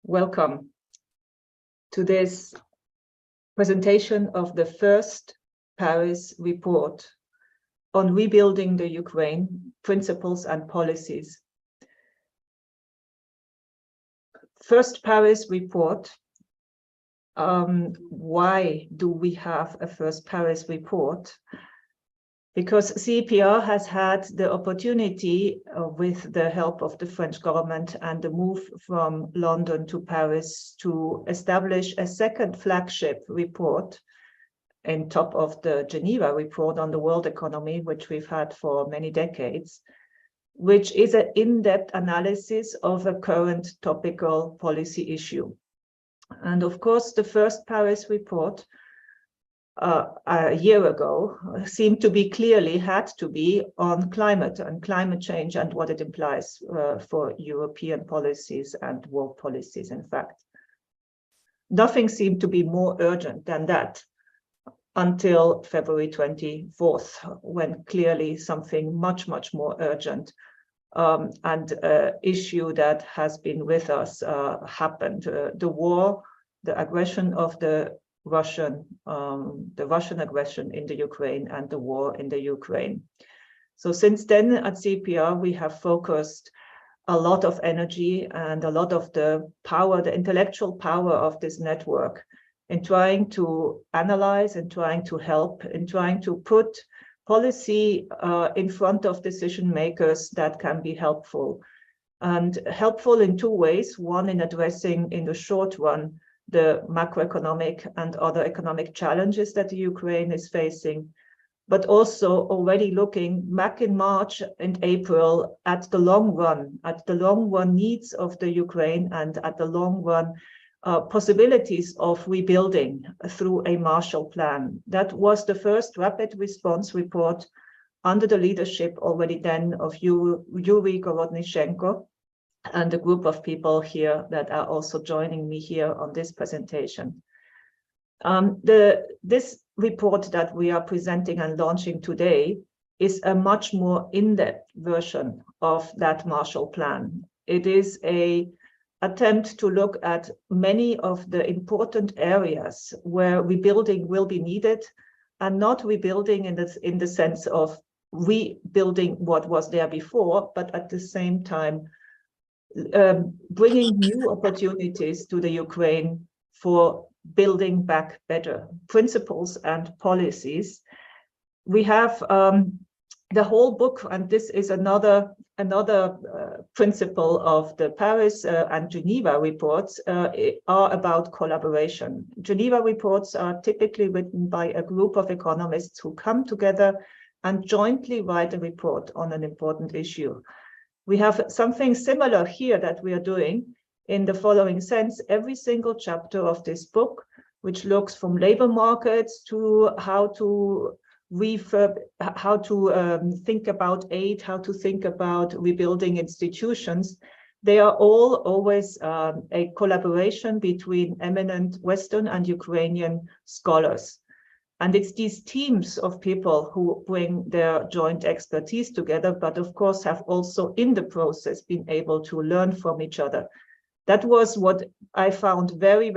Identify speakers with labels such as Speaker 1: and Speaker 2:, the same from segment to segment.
Speaker 1: Welcome to this presentation of the first Paris report on rebuilding the Ukraine, principles and policies. First Paris report. Why do we have a first Paris report? Because CEPR has had the opportunity, with the help of the French government and the move from London to Paris, to establish a second flagship report on top of the Geneva report on the world economy, which we've had for many decades, which is an in-depth analysis of a current topical policy issue. And of course, the first Paris report a year ago seemed to be had to be on climate and climate change and what it implies for European policies and world policies. In fact, nothing seemed to be more urgent than that until February 24th, when clearly something much more urgent and issue that has been with us happened. The war, the aggression of the Russian aggression in the Ukraine and the war in the Ukraine. So since then at CEPR, we have focused a lot of energy and a lot of the power, the intellectual power of this network in trying to analyze and trying to help and trying to put policy in front of decision makers that can be helpful. And helpful in two ways. One, in addressing in the short run the macroeconomic and other economic challenges that the Ukraine is facing, but also already looking back in March and April at the long run needs of the Ukraine and at the long run possibilities of rebuilding through a Marshall Plan. That was the first rapid response report under the leadership already then of Yuri Gorodnichenko, and a group of people here that are also joining me here on this presentation. This report that we are presenting and launching today is a much more in-depth version of that Marshall Plan. It is an attempt to look at many of the important areas where rebuilding will be needed, and not rebuilding in the sense of rebuilding what was there before, but at the same time bringing new opportunities to the Ukraine for building back better principles and policies. We have the whole book, and this is another principle of the Paris and Geneva reports, are about collaboration. Geneva reports are typically written by a group of economists who come together and jointly write a report on an important issue. We have something similar here that we are doing in the following sense. Every single chapter of this book, which looks from labor markets to how to think about aid, how to think about rebuilding institutions, they are all always a collaboration between eminent Western and Ukrainian scholars. And it's these teams of people who bring their joint expertise together, but of course have also in the process been able to learn from each other. That was what I found very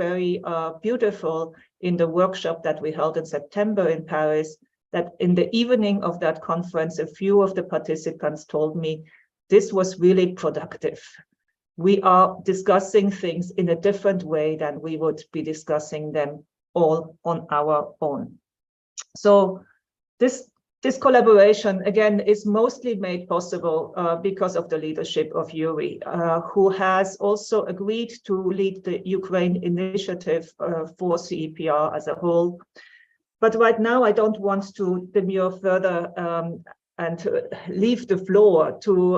Speaker 1: beautiful in the workshop that we held in September in Paris, that in the evening of that conference, a few of the participants told me this was really productive. We are discussing things in a different way than we would be discussing them all on our own. So this collaboration, again, is mostly made possible because of the leadership of Yuri, who has also agreed to lead the Ukraine initiative for CEPR as a whole. But right now, I don't want to demur further and to leave the floor to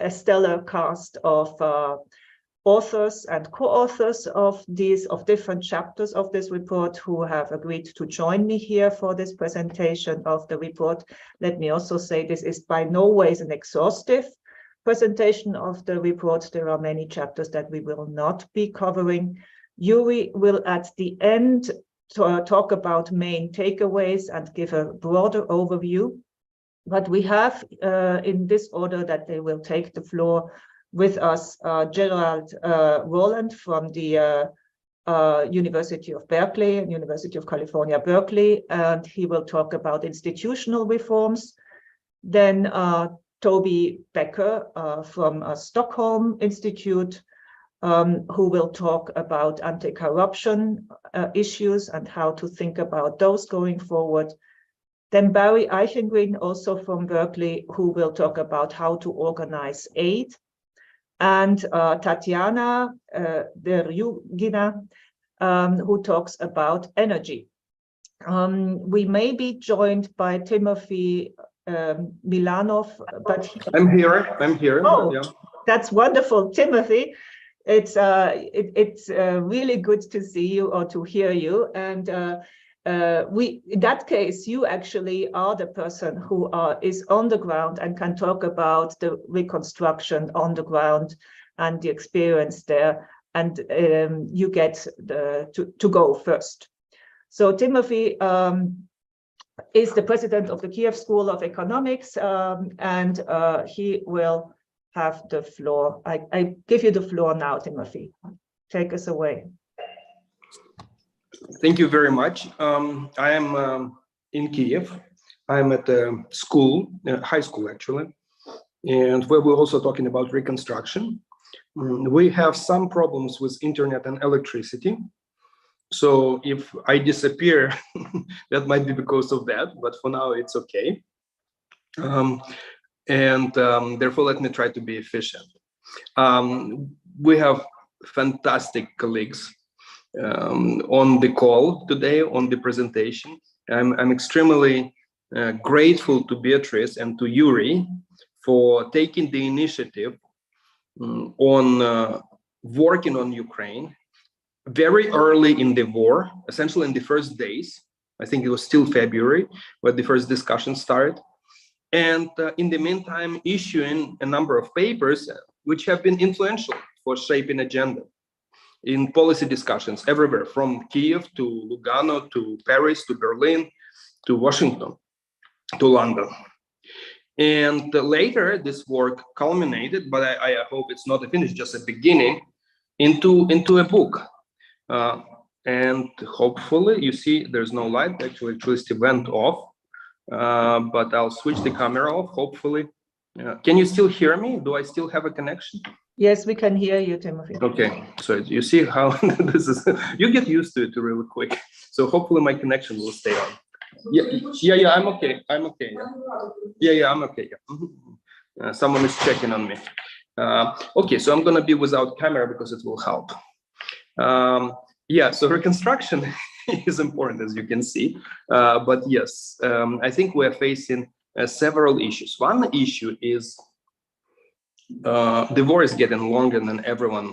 Speaker 1: a stellar cast of authors and co-authors of different chapters of this report who have agreed to join me here for this presentation of the report. Let me also say this is by no ways an exhaustive presentation of the report. There are many chapters that we will not be covering. Yuri will at the end talk about main takeaways and give a broader overview. But we have in this order that they will take the floor with us Gerald Rowland from the University of Berkeley and University of California, Berkeley, and he will talk about institutional reforms. Then Toby Becker from Stockholm Institute, who will talk about anti-corruption issues and how to think about those going forward. Then Barry Eichengreen, also from Berkeley, who will talk about how to organize aid. And Tatiana Deryugina, who talks about energy. We may be joined by Timothy Milanov, but
Speaker 2: I'm here.
Speaker 1: Oh,
Speaker 2: yeah.
Speaker 1: That's wonderful, Timothy. It's really good to see you or to hear you. And in that case, you actually are the person who is on the ground and can talk about the reconstruction on the ground and the experience there. And you get to go first. So Timothy is the president of the Kiev School of Economics, and he will have the floor. I give you the floor now, Timothy. Take us away.
Speaker 2: Thank you very much. I am in Kiev. I'm at a school, high school actually, and where we're also talking about reconstruction. We have some problems with internet and electricity. So if I disappear, that might be because of that, but for now it's okay. Therefore, let me try to be efficient. We have fantastic colleagues on the call today, on the presentation. I'm extremely grateful to Beatrice and to Yuri for taking the initiative on working on Ukraine very early in the war, essentially in the first days. I think it was still February when the first discussion started. And in the meantime, issuing a number of papers which have been influential for shaping agenda in policy discussions everywhere, from Kiev to Lugano, to Paris, to Berlin, to Washington, to London. And later, this work culminated, but I hope it's not a finish, just a beginning, into a book. And hopefully, you see, there's no light. Actually, electricity went off, but I'll switch the camera off, hopefully. Can you still hear me? Do I still have a connection?
Speaker 1: Yes, we can hear you, Timothy.
Speaker 2: Okay, so you see how this is, you get used to it really quick. So hopefully my connection will stay on. Yeah, I'm okay. I'm okay. Yeah, I'm okay. Yeah. Someone is checking on me. Okay, so I'm gonna be without camera because it will help. Yeah, so reconstruction is important, as you can see. But yes, I think we're facing several issues. One issue is the war is getting longer than everyone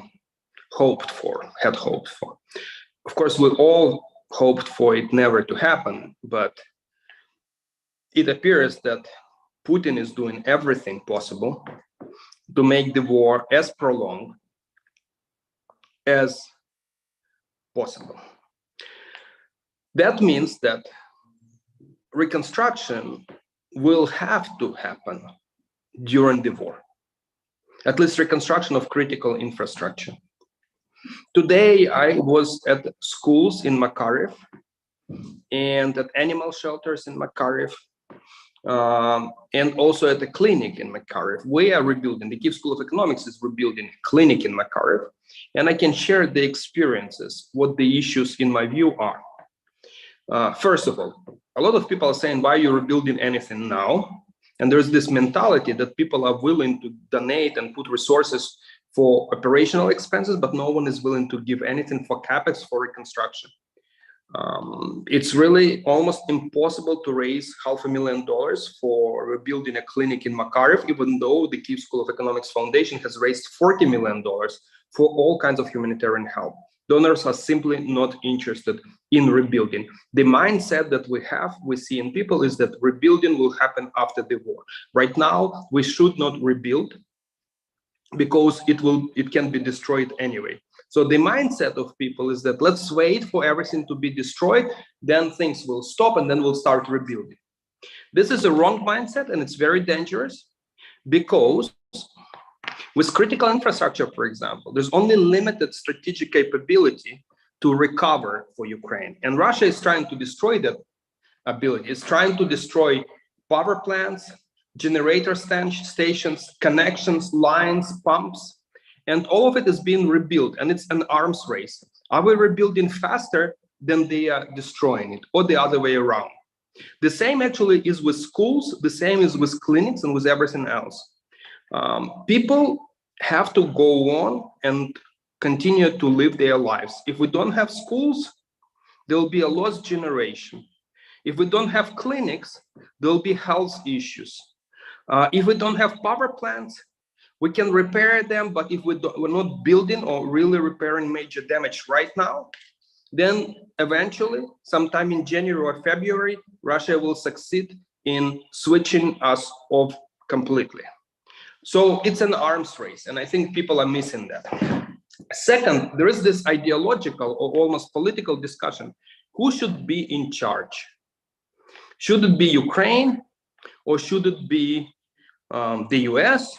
Speaker 2: had hoped for. Of course, we all hoped for it never to happen, but it appears that Putin is doing everything possible to make the war as prolonged as possible. That means that reconstruction will have to happen during the war, at least reconstruction of critical infrastructure. Today, I was at schools in Makariv and at animal shelters in Makariv, and also at a clinic in Makariv. We are rebuilding, the Kiev School of Economics is rebuilding a clinic in Makariv, and I can share the experiences, what the issues in my view are. First of all, a lot of people are saying, why are you rebuilding anything now? And there's this mentality that people are willing to donate and put resources for operational expenses, but no one is willing to give anything for capex for reconstruction. It's really almost impossible to raise $500,000 for rebuilding a clinic in Makariv, even though the Kiev School of Economics Foundation has raised $40 million for all kinds of humanitarian help. Donors are simply not interested in rebuilding. The mindset that we see in people is that rebuilding will happen after the war. Right now, we should not rebuild because it can be destroyed anyway. So the mindset of people is that let's wait for everything to be destroyed, then things will stop and then we'll start rebuilding. This is a wrong mindset and it's very dangerous because With critical infrastructure, for example, there's only limited strategic capability to recover for Ukraine. And Russia is trying to destroy that ability. It's trying to destroy power plants, generator stations, connections, lines, pumps, and all of it is being rebuilt, and it's an arms race. Are we rebuilding faster than they are destroying it, or the other way around? The same actually is with schools, the same is with clinics and with everything else. People have to go on and continue to live their lives. If we don't have schools, there will be a lost generation. If we don't have clinics, there will be health issues. If we don't have power plants, we can repair them, but if we're not building or really repairing major damage right now, then eventually, sometime in January or February, Russia will succeed in switching us off completely. So it's an arms race, and I think people are missing that. Second, there is this ideological or almost political discussion. Who should be in charge? Should it be Ukraine, or should it be the US,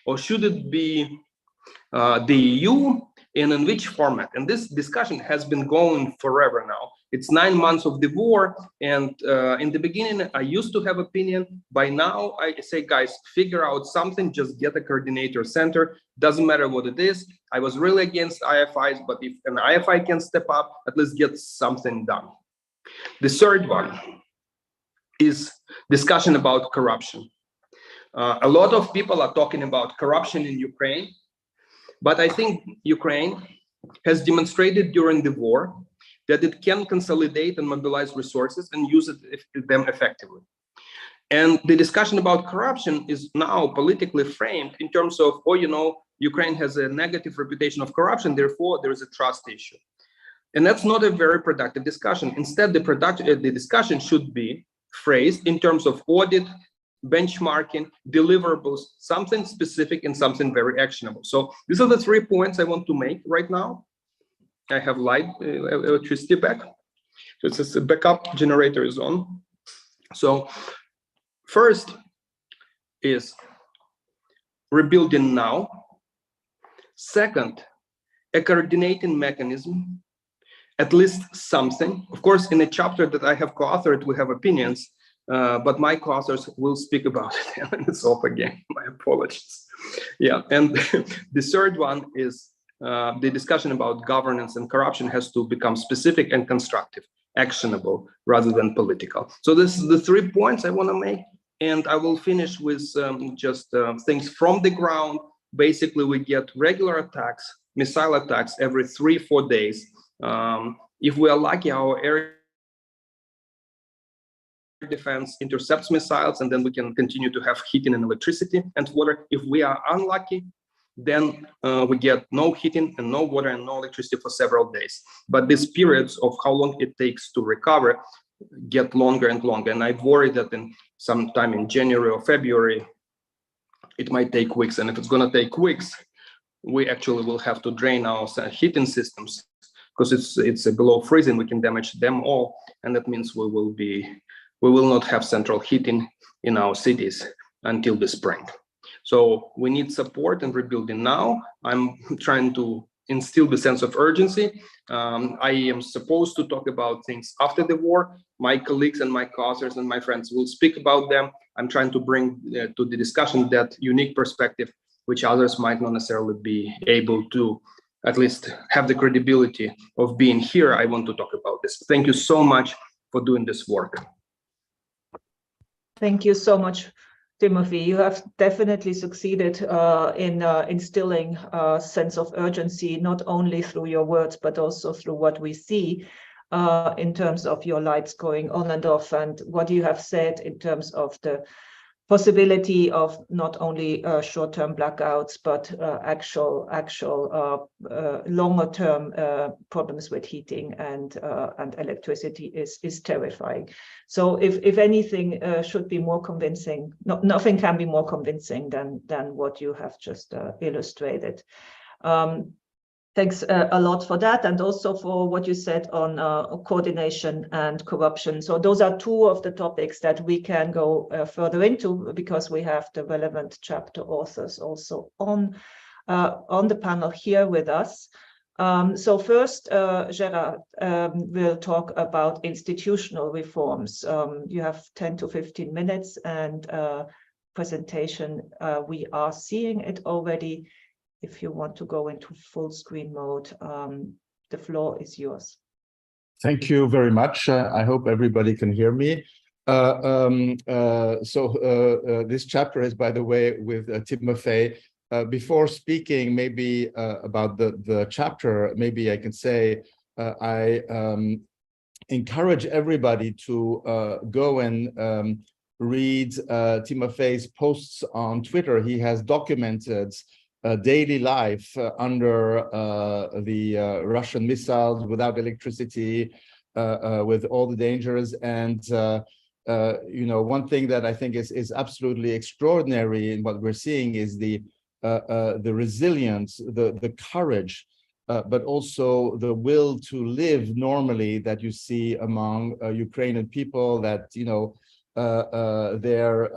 Speaker 2: or should it be the EU, and in which format? And this discussion has been going forever now. It's 9 months of the war, and in the beginning I used to have opinion. By now I say, guys, figure out something, just get a coordinator center, doesn't matter what it is. I was really against IFIs, but if an IFI can step up, at least get something done. The third one is discussion about corruption. A lot of people are talking about corruption in Ukraine, but I think Ukraine has demonstrated during the war that it can consolidate and mobilize resources and use them effectively. And the discussion about corruption is now politically framed in terms of, oh, you know, Ukraine has a negative reputation of corruption, therefore there is a trust issue. And that's not a very productive discussion. Instead, the discussion should be phrased in terms of audit, benchmarking, deliverables, something specific and something very actionable. So these are the 3 points I want to make right now. I have electricity back. So it's a backup generator is on. So first is rebuilding now. Second, a coordinating mechanism, at least something. Of course, in a chapter that I have co-authored, we have opinions. But my co-authors will speak about it, and it's off again. My apologies. Yeah, and the third one is the discussion about governance and corruption has to become specific and constructive, actionable rather than political. So this is the 3 points I want to make, and I will finish with just things from the ground. Basically, we get regular attacks, missile attacks every 3-4 days. If we are lucky, our area defense intercepts missiles, and then we can continue to have heating and electricity and water. If we are unlucky, then we get no heating and no water and no electricity for several days. But these periods of how long it takes to recover get longer and longer, and I worry that in sometime in January or February it might take weeks. And if it's going to take weeks, we actually will have to drain our heating systems, because it's below freezing. We can damage them all, and that means we will not have central heating in our cities until the spring. So we need support and rebuilding now. I'm trying to instill the sense of urgency. I am supposed to talk about things after the war. My colleagues and my co-authors and my friends will speak about them. I'm trying to bring to the discussion that unique perspective, which others might not necessarily be able to at least have the credibility of being here. I want to talk about this. Thank you so much for doing this work.
Speaker 1: Thank you so much, Timothy. You have definitely succeeded in instilling a sense of urgency, not only through your words, but also through what we see in terms of your lights going on and off, and what you have said in terms of the possibility of not only short-term blackouts, but actual longer-term problems with heating and electricity is terrifying. So if anything should be more convincing, nothing can be more convincing than what you have just illustrated. Thanks a lot for that, and also for what you said on coordination and corruption. So those are two of the topics that we can go further into, because we have the relevant chapter authors also on the panel here with us. So first, Gerard will talk about institutional reforms. You have 10 to 15 minutes, and presentation, we are seeing it already. If you want to go into full screen mode, the floor is yours.
Speaker 3: Thank you very much. I hope everybody can hear me. This chapter is, by the way, with Timofey. Before speaking maybe about the chapter, maybe I can say I encourage everybody to go and read Timofey's posts on Twitter. He has documented daily life under the Russian missiles, without electricity, with all the dangers. And you know, one thing that I think is absolutely extraordinary in what we're seeing is the resilience, the courage, but also the will to live normally that you see among Ukrainian people, that, you know, they're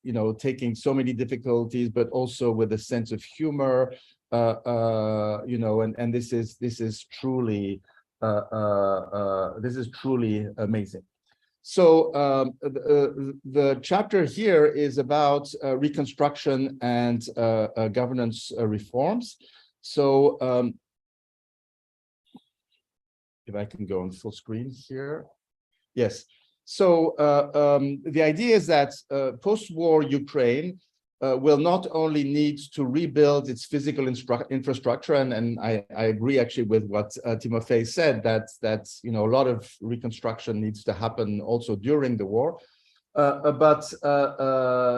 Speaker 3: you know, taking so many difficulties, but also with a sense of humor, you know, and this is truly amazing. So the chapter here is about reconstruction and governance reforms. So if I can go on full screen here. Yes. So the idea is that post-war Ukraine will not only need to rebuild its physical infrastructure, and I agree actually with what Timofey said, that you know, a lot of reconstruction needs to happen also during the war. But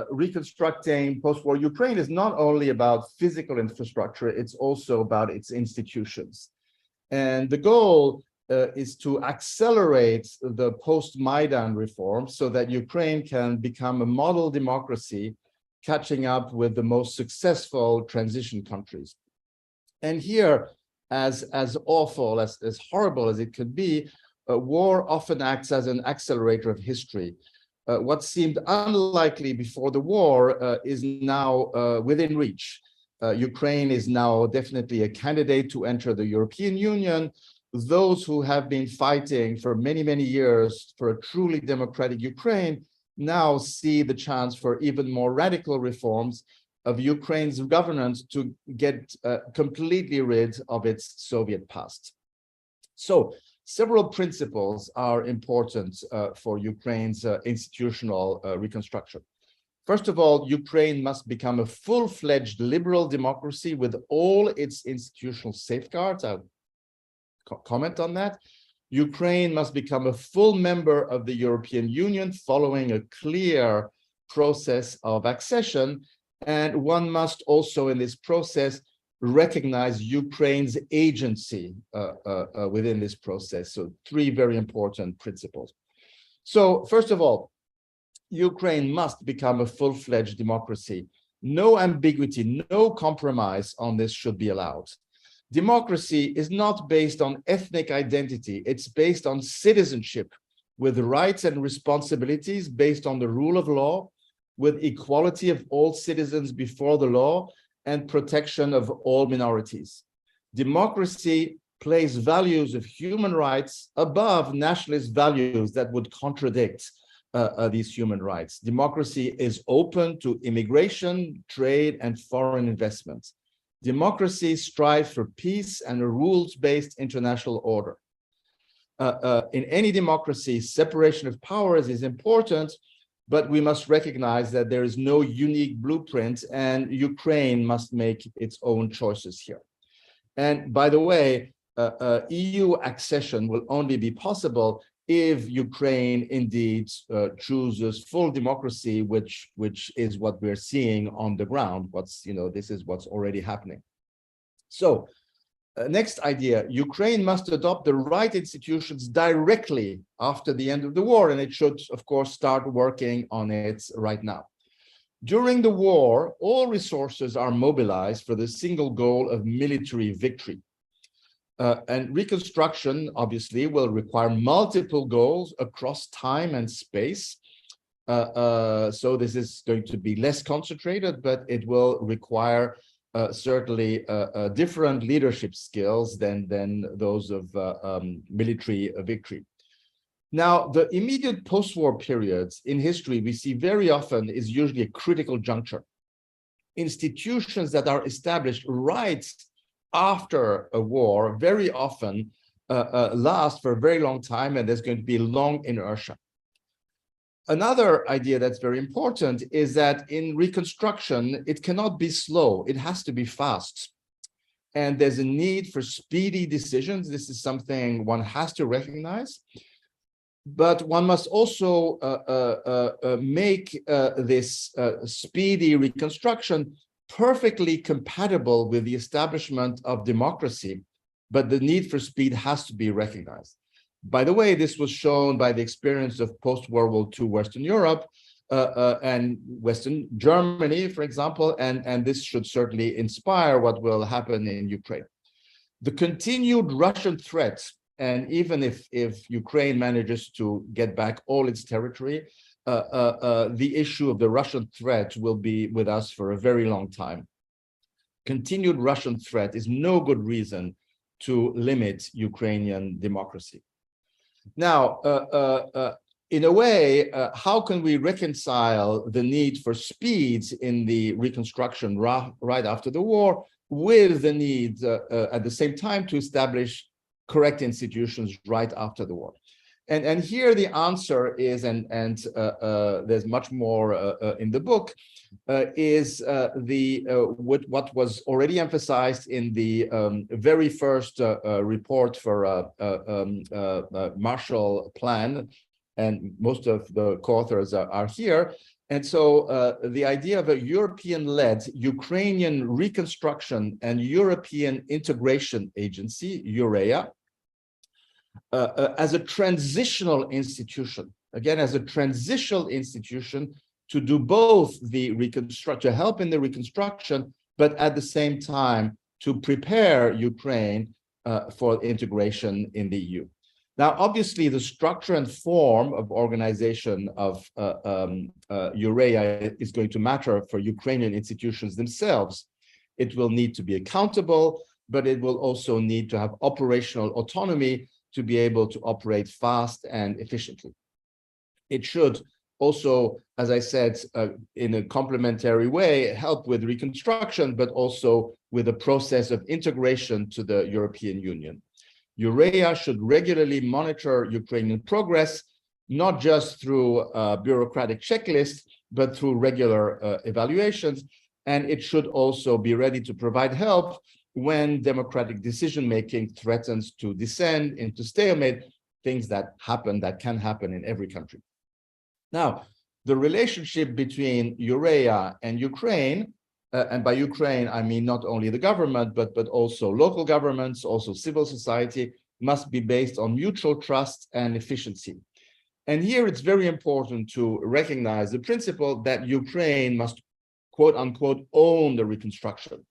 Speaker 3: reconstructing post-war Ukraine is not only about physical infrastructure, it's also about its institutions. And the goal is to accelerate the post-Maidan reforms so that Ukraine can become a model democracy, catching up with the most successful transition countries. And here, as awful, as horrible as it could be, war often acts as an accelerator of history. What seemed unlikely before the war is now within reach. Ukraine is now definitely a candidate to enter the European Union. Those who have been fighting for many, many years for a truly democratic Ukraine now see the chance for even more radical reforms of Ukraine's governance to get completely rid of its Soviet past. So several principles are important for Ukraine's institutional reconstruction. First of all, Ukraine must become a full-fledged liberal democracy with all its institutional safeguards. I'll comment on that. Ukraine must become a full member of the European Union following a clear process of accession. And one must also in this process recognize Ukraine's agency within this process. So three very important principles. So first of all, Ukraine must become a full-fledged democracy. No ambiguity, no compromise on this should be allowed. Democracy is not based on ethnic identity. It's based on citizenship with rights and responsibilities based on the rule of law, with equality of all citizens before the law and protection of all minorities. Democracy places values of human rights above nationalist values that would contradict these human rights. Democracy is open to immigration, trade, and foreign investment. Democracy strives for peace and a rules-based international order. In any democracy, separation of powers is important, but we must recognize that there is no unique blueprint and Ukraine must make its own choices here. And by the way, EU accession will only be possible if Ukraine indeed chooses full democracy, which is what we're seeing on the ground. This is what's already happening. So next idea, Ukraine must adopt the right institutions directly after the end of the war, and it should, of course, start working on it right now. During the war, all resources are mobilized for the single goal of military victory. And reconstruction, obviously, will require multiple goals across time and space. So this is going to be less concentrated, but it will require certainly different leadership skills than those of military victory. Now, the immediate post-war periods in history we see very often is usually a critical juncture. Institutions that are established right after a war very often last for a very long time, and there's going to be long inertia. Another idea that's very important is that in reconstruction, it cannot be slow, it has to be fast. And there's a need for speedy decisions. This is something one has to recognize. But one must also make this speedy reconstruction perfectly compatible with the establishment of democracy, but the need for speed has to be recognized. By the way, this was shown by the experience of post-World War II Western Europe and Western Germany, for example, and this should certainly inspire what will happen in Ukraine. The continued Russian threat, and even if Ukraine manages to get back all its territory, the issue of the Russian threat will be with us for a very long time. Continued Russian threat is no good reason to limit Ukrainian democracy. Now, in a way, how can we reconcile the need for speed in the reconstruction right after the war with the need at the same time to establish correct institutions right after the war? And here the answer is, and there's much more in the book, is what was already emphasized in the very first report for Marshall Plan, and most of the co-authors are here. And so the idea of a European-led Ukrainian Reconstruction and European Integration Agency, EUREA, as a transitional institution, again, as a transitional institution to do both the reconstruction, to help in the reconstruction, but at the same time to prepare Ukraine for integration in the EU. Now, obviously, the structure and form of organization of EUREA is going to matter for Ukrainian institutions themselves. It will need to be accountable, but it will also need to have operational autonomy to be able to operate fast and efficiently. It should also, as I said, in a complementary way, help with reconstruction, but also with a process of integration to the European Union. EUREA should regularly monitor Ukrainian progress, not just through a bureaucratic checklist, but through regular evaluations. And it should also be ready to provide help when democratic decision-making threatens to descend into stalemate, things that can happen in every country. Now, the relationship between EUREA and Ukraine, and by Ukraine, I mean not only the government, but also local governments, also civil society, must be based on mutual trust and efficiency. And here it's very important to recognize the principle that Ukraine must, quote unquote, own the reconstruction.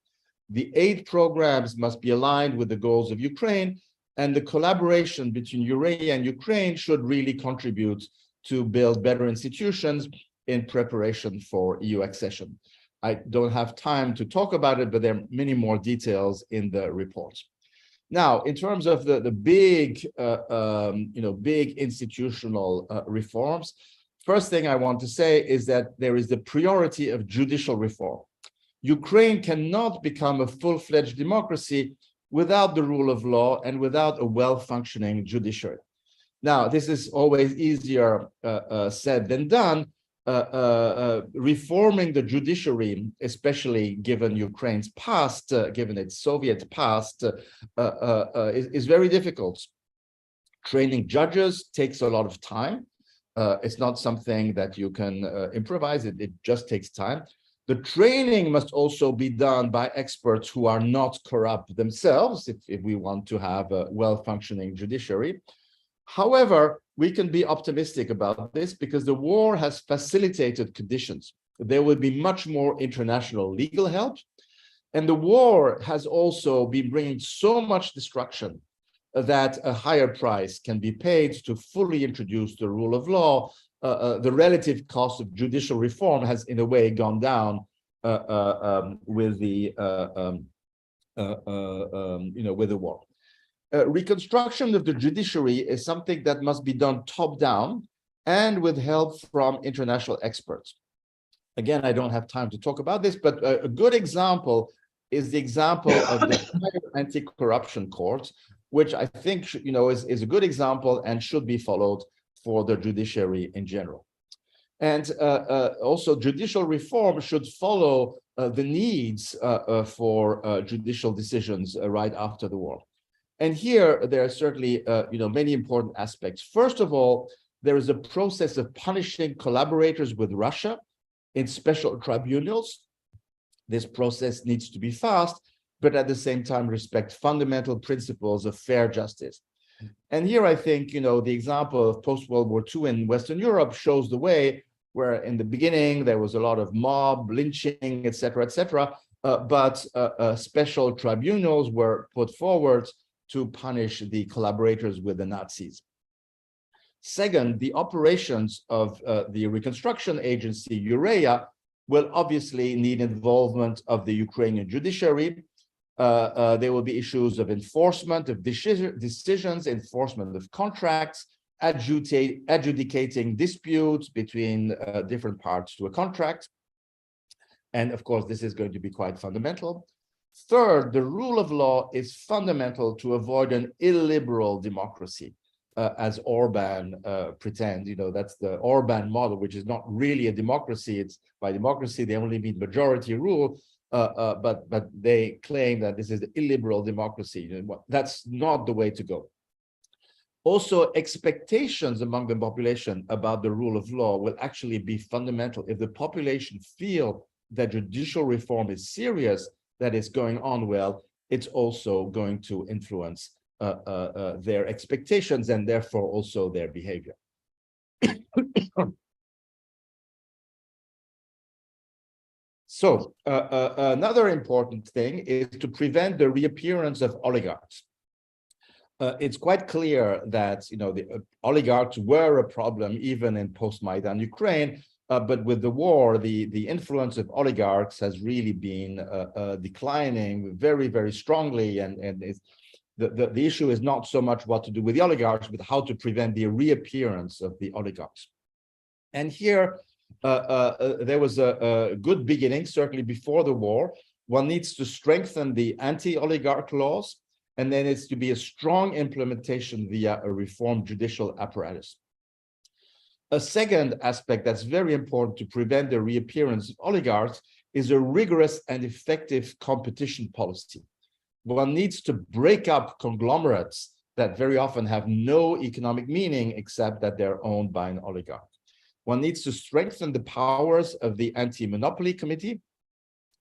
Speaker 3: The aid programs must be aligned with the goals of Ukraine, and the collaboration between EUREA and Ukraine should really contribute to build better institutions in preparation for EU accession. I don't have time to talk about it, but there are many more details in the report. Now, in terms of the big, big institutional reforms, first thing I want to say is that there is the priority of judicial reform. Ukraine cannot become a full-fledged democracy without the rule of law and without a well-functioning judiciary. Now, this is always easier said than done. Reforming the judiciary, especially given Ukraine's past, given its Soviet past, is very difficult. Training judges takes a lot of time. It's not something that you can improvise. It just takes time. The training must also be done by experts who are not corrupt themselves, if we want to have a well-functioning judiciary. However, we can be optimistic about this because the war has facilitated conditions. There will be much more international legal help. And the war has also been bringing so much destruction that a higher price can be paid to fully introduce the rule of law. The relative cost of judicial reform has, in a way, gone down with the with the war. Reconstruction of the judiciary is something that must be done top-down and with help from international experts. Again, I don't have time to talk about this, but a good example is the example of the Anti-Corruption Court, which I think is a good example and should be followed for the judiciary in general. And also judicial reform should follow the needs for judicial decisions right after the war. And here there are certainly many important aspects. First of all, there is a process of punishing collaborators with Russia in special tribunals. This process needs to be fast, but at the same time respect fundamental principles of fair justice. And here I think, the example of post-World War II in Western Europe shows the way, where in the beginning there was a lot of mob lynching, etc., but special tribunals were put forward to punish the collaborators with the Nazis. Second, the operations of the reconstruction agency, Urea, will obviously need involvement of the Ukrainian judiciary. There will be issues of enforcement of decisions, enforcement of contracts, adjudicating disputes between different parts to a contract. And of course, this is going to be quite fundamental. Third, the rule of law is fundamental to avoid an illiberal democracy, as Orban pretends. That's the Orban model, which is not really a democracy. It's by democracy, they only mean majority rule, but they claim that this is the illiberal democracy. That's not the way to go. Also, expectations among the population about the rule of law will actually be fundamental. If the population feel that judicial reform is serious, that is going on well, it's also going to influence their expectations and therefore also their behavior. So another important thing is to prevent the reappearance of oligarchs. It's quite clear that the oligarchs were a problem even in post-Maidan Ukraine, but with the war, the influence of oligarchs has really been declining very, very strongly, and the issue is not so much what to do with the oligarchs, but how to prevent the reappearance of the oligarchs. And here, there was a good beginning, certainly before the war. One needs to strengthen the anti-oligarch laws, and then it's to be a strong implementation via a reformed judicial apparatus. A second aspect that's very important to prevent the reappearance of oligarchs is a rigorous and effective competition policy. One needs to break up conglomerates that very often have no economic meaning except that they're owned by an oligarch. One needs to strengthen the powers of the Anti-Monopoly Committee.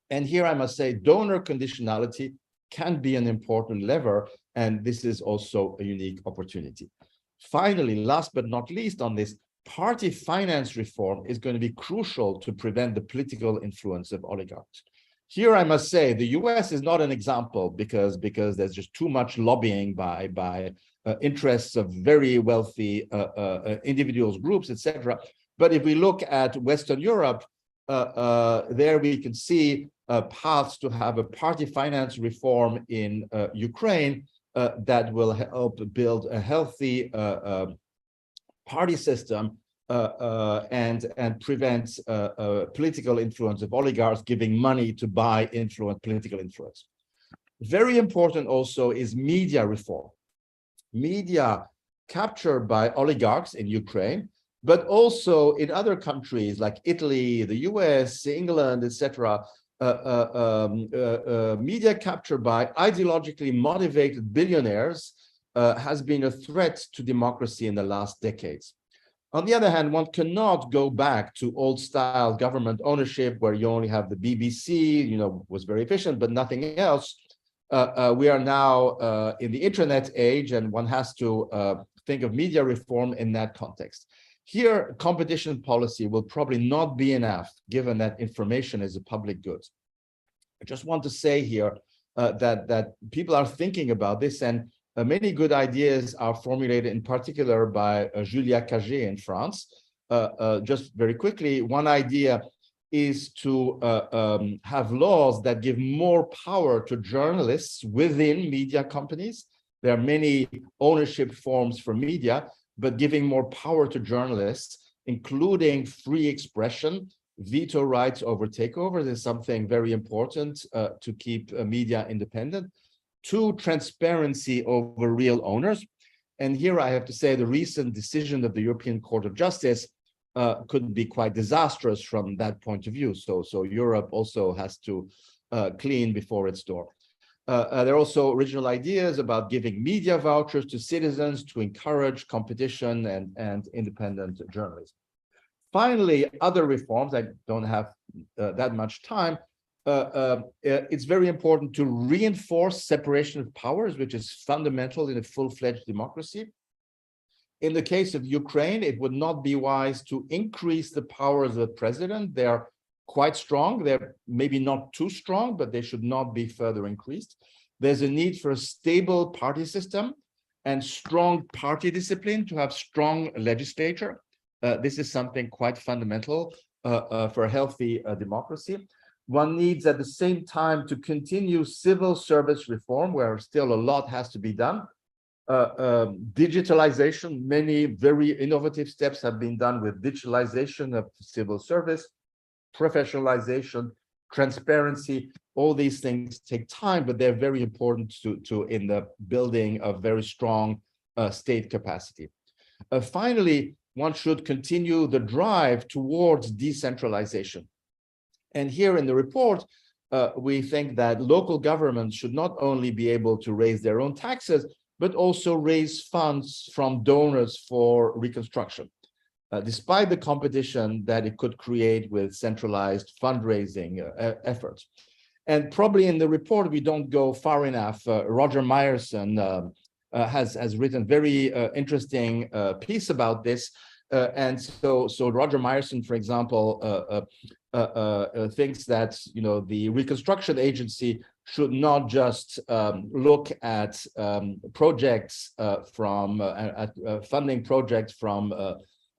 Speaker 3: And here I must say donor conditionality can be an important lever, and this is also a unique opportunity. Finally, last but not least on this, party finance reform is going to be crucial to prevent the political influence of oligarchs. Here I must say the US is not an example because there's just too much lobbying by interests of very wealthy individuals, groups, etc. But if we look at Western Europe, there we can see paths to have a party finance reform in Ukraine that will help build a healthy party system and prevent political influence of oligarchs giving money to buy political influence. Very important also is media reform. Media captured by oligarchs in Ukraine, but also in other countries like Italy, the US, England, etc. Media captured by ideologically motivated billionaires has been a threat to democracy in the last decades. On the other hand, one cannot go back to old-style government ownership where you only have the BBC, was very efficient, but nothing else. We are now in the internet age, and one has to think of media reform in that context. Here, competition policy will probably not be enough, given that information is a public good. I just want to say here that people are thinking about this, and many good ideas are formulated in particular by Julia Cagé in France. Just very quickly, one idea is to have laws that give more power to journalists within media companies. There are many ownership forms for media, but giving more power to journalists, including free expression, veto rights over takeovers is something very important to keep media independent. 2, transparency over real owners. And here I have to say the recent decision of the European Court of Justice could be quite disastrous from that point of view. So Europe also has to clean before its door. There are also original ideas about giving media vouchers to citizens to encourage competition and independent journalism. Finally, other reforms, I don't have that much time. It's very important to reinforce separation of powers, which is fundamental in a full-fledged democracy. In the case of Ukraine, it would not be wise to increase the powers of the president. They are quite strong. They're maybe not too strong, but they should not be further increased. There's a need for a stable party system and strong party discipline to have strong legislature. This is something quite fundamental for a healthy democracy. One needs at the same time to continue civil service reform, where still a lot has to be done. Digitalization, many very innovative steps have been done with digitalization of civil service, professionalization, transparency. All these things take time, but they're very important to in the building of very strong state capacity. Finally, one should continue the drive towards decentralization. And here in the report, we think that local governments should not only be able to raise their own taxes, but also raise funds from donors for reconstruction, despite the competition that it could create with centralized fundraising efforts. And probably in the report, we don't go far enough. Roger Myerson has written very interesting piece about this. And so Roger Myerson, for example, thinks that the reconstruction agency should not just look at projects from funding projects from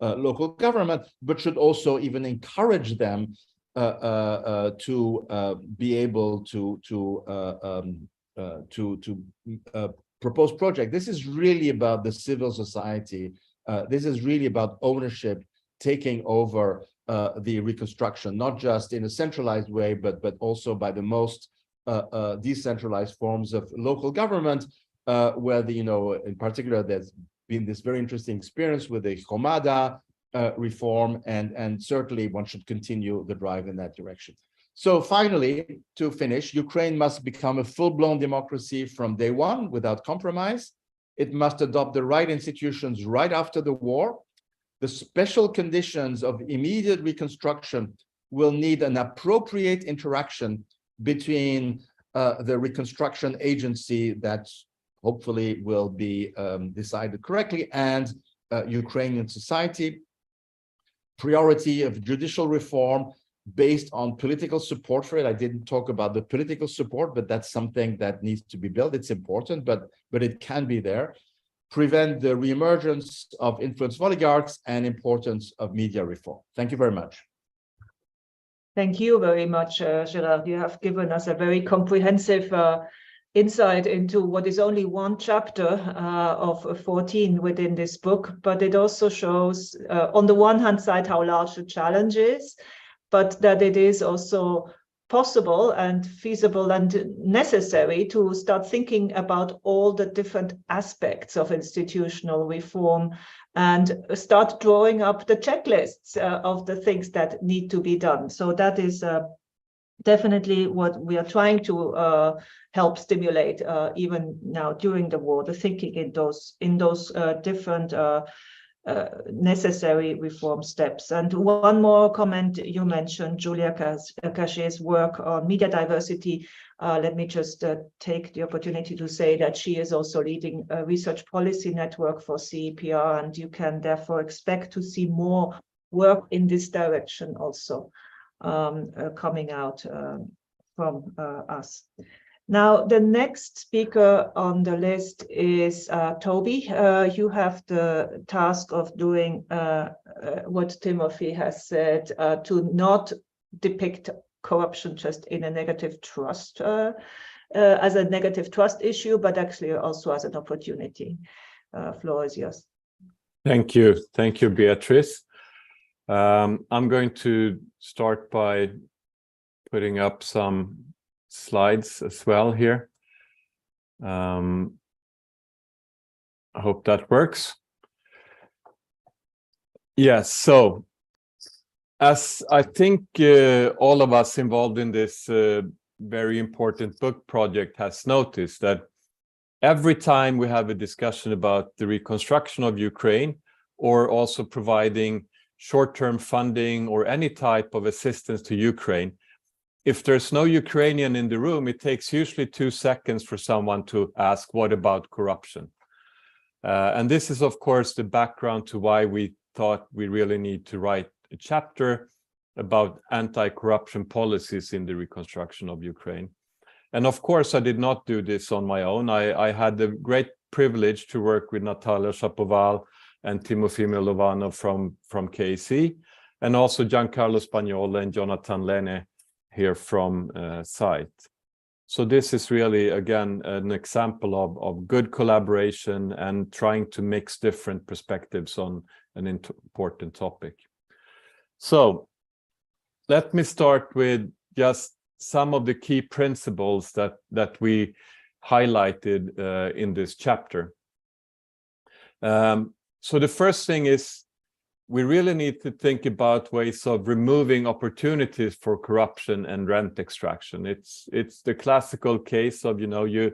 Speaker 3: local government, but should also even encourage them to be able to propose projects. This is really about the civil society. This is really about ownership taking over the reconstruction, not just in a centralized way, but also by the most decentralized forms of local government, where in particular there's been this very interesting experience with the Hromada reform, and certainly one should continue the drive in that direction. So finally, to finish, Ukraine must become a full-blown democracy from day one without compromise. It must adopt the right institutions right after the war. The special conditions of immediate reconstruction will need an appropriate interaction between the reconstruction agency that hopefully will be decided correctly and Ukrainian society. Priority of judicial reform based on political support for it. I didn't talk about the political support, but that's something that needs to be built. It's important, but it can be there. Prevent the reemergence of influence oligarchs and importance of media reform. Thank you very much.
Speaker 1: Thank you very much, Gerard. You have given us a very comprehensive insight into what is only one chapter of 14 within this book, but it also shows, on the one hand side, how large the challenge is, but that it is also possible and feasible and necessary to start thinking about all the different aspects of institutional reform and start drawing up the checklists of the things that need to be done. So that is definitely what we are trying to help stimulate even now during the war, the thinking in those different necessary reform steps. And one more comment you mentioned, Julia Cagé's work on media diversity. Let me just take the opportunity to say that she is also leading a research policy network for CEPR, and you can therefore expect to see more work in this direction also coming out from us. Now, the next speaker on the list is Toby. You have the task of doing what Timothy has said, to not depict corruption just in a negative trust, as a negative trust issue, but actually also as an opportunity. Floor is yours.
Speaker 4: Thank you, Beatrice. I'm going to start by putting up some slides as well here. I hope that works. Yes, so as I think all of us involved in this very important book project has noticed, that every time we have a discussion about the reconstruction of Ukraine, or also providing short-term funding or any type of assistance to Ukraine, if there's no Ukrainian in the room, it takes usually 2 seconds for someone to ask, what about corruption? And this is, of course, the background to why we thought we really need to write a chapter about anti-corruption policies in the reconstruction of Ukraine. And of course, I did not do this on my own. I had the great privilege to work with Natalia Shapoval and Timothy Milovanov from KC, and also Giancarlo Spagnolo and Jonathan Lene here from site. So this is really, again, an example of good collaboration and trying to mix different perspectives on an important topic. So let me start with just some of the key principles that we highlighted in this chapter. So the first thing is, we really need to think about ways of removing opportunities for corruption and rent extraction. It's the classical case of, you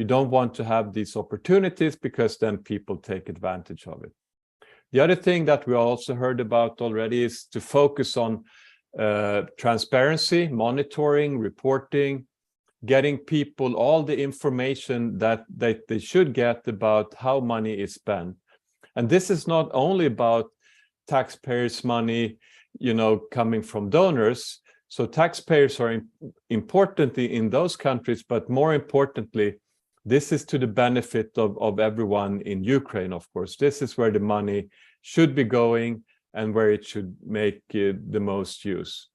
Speaker 4: don't want to have these opportunities because then people take advantage of it. The other thing that we also heard about already is to focus on transparency, monitoring, reporting, getting people all the information that they should get about how money is spent. And this is not only about taxpayers' money, coming from donors. So taxpayers are important in those countries, but more importantly, this is to the benefit of everyone in Ukraine, of course. This is where the money should be going and where it should make the most use.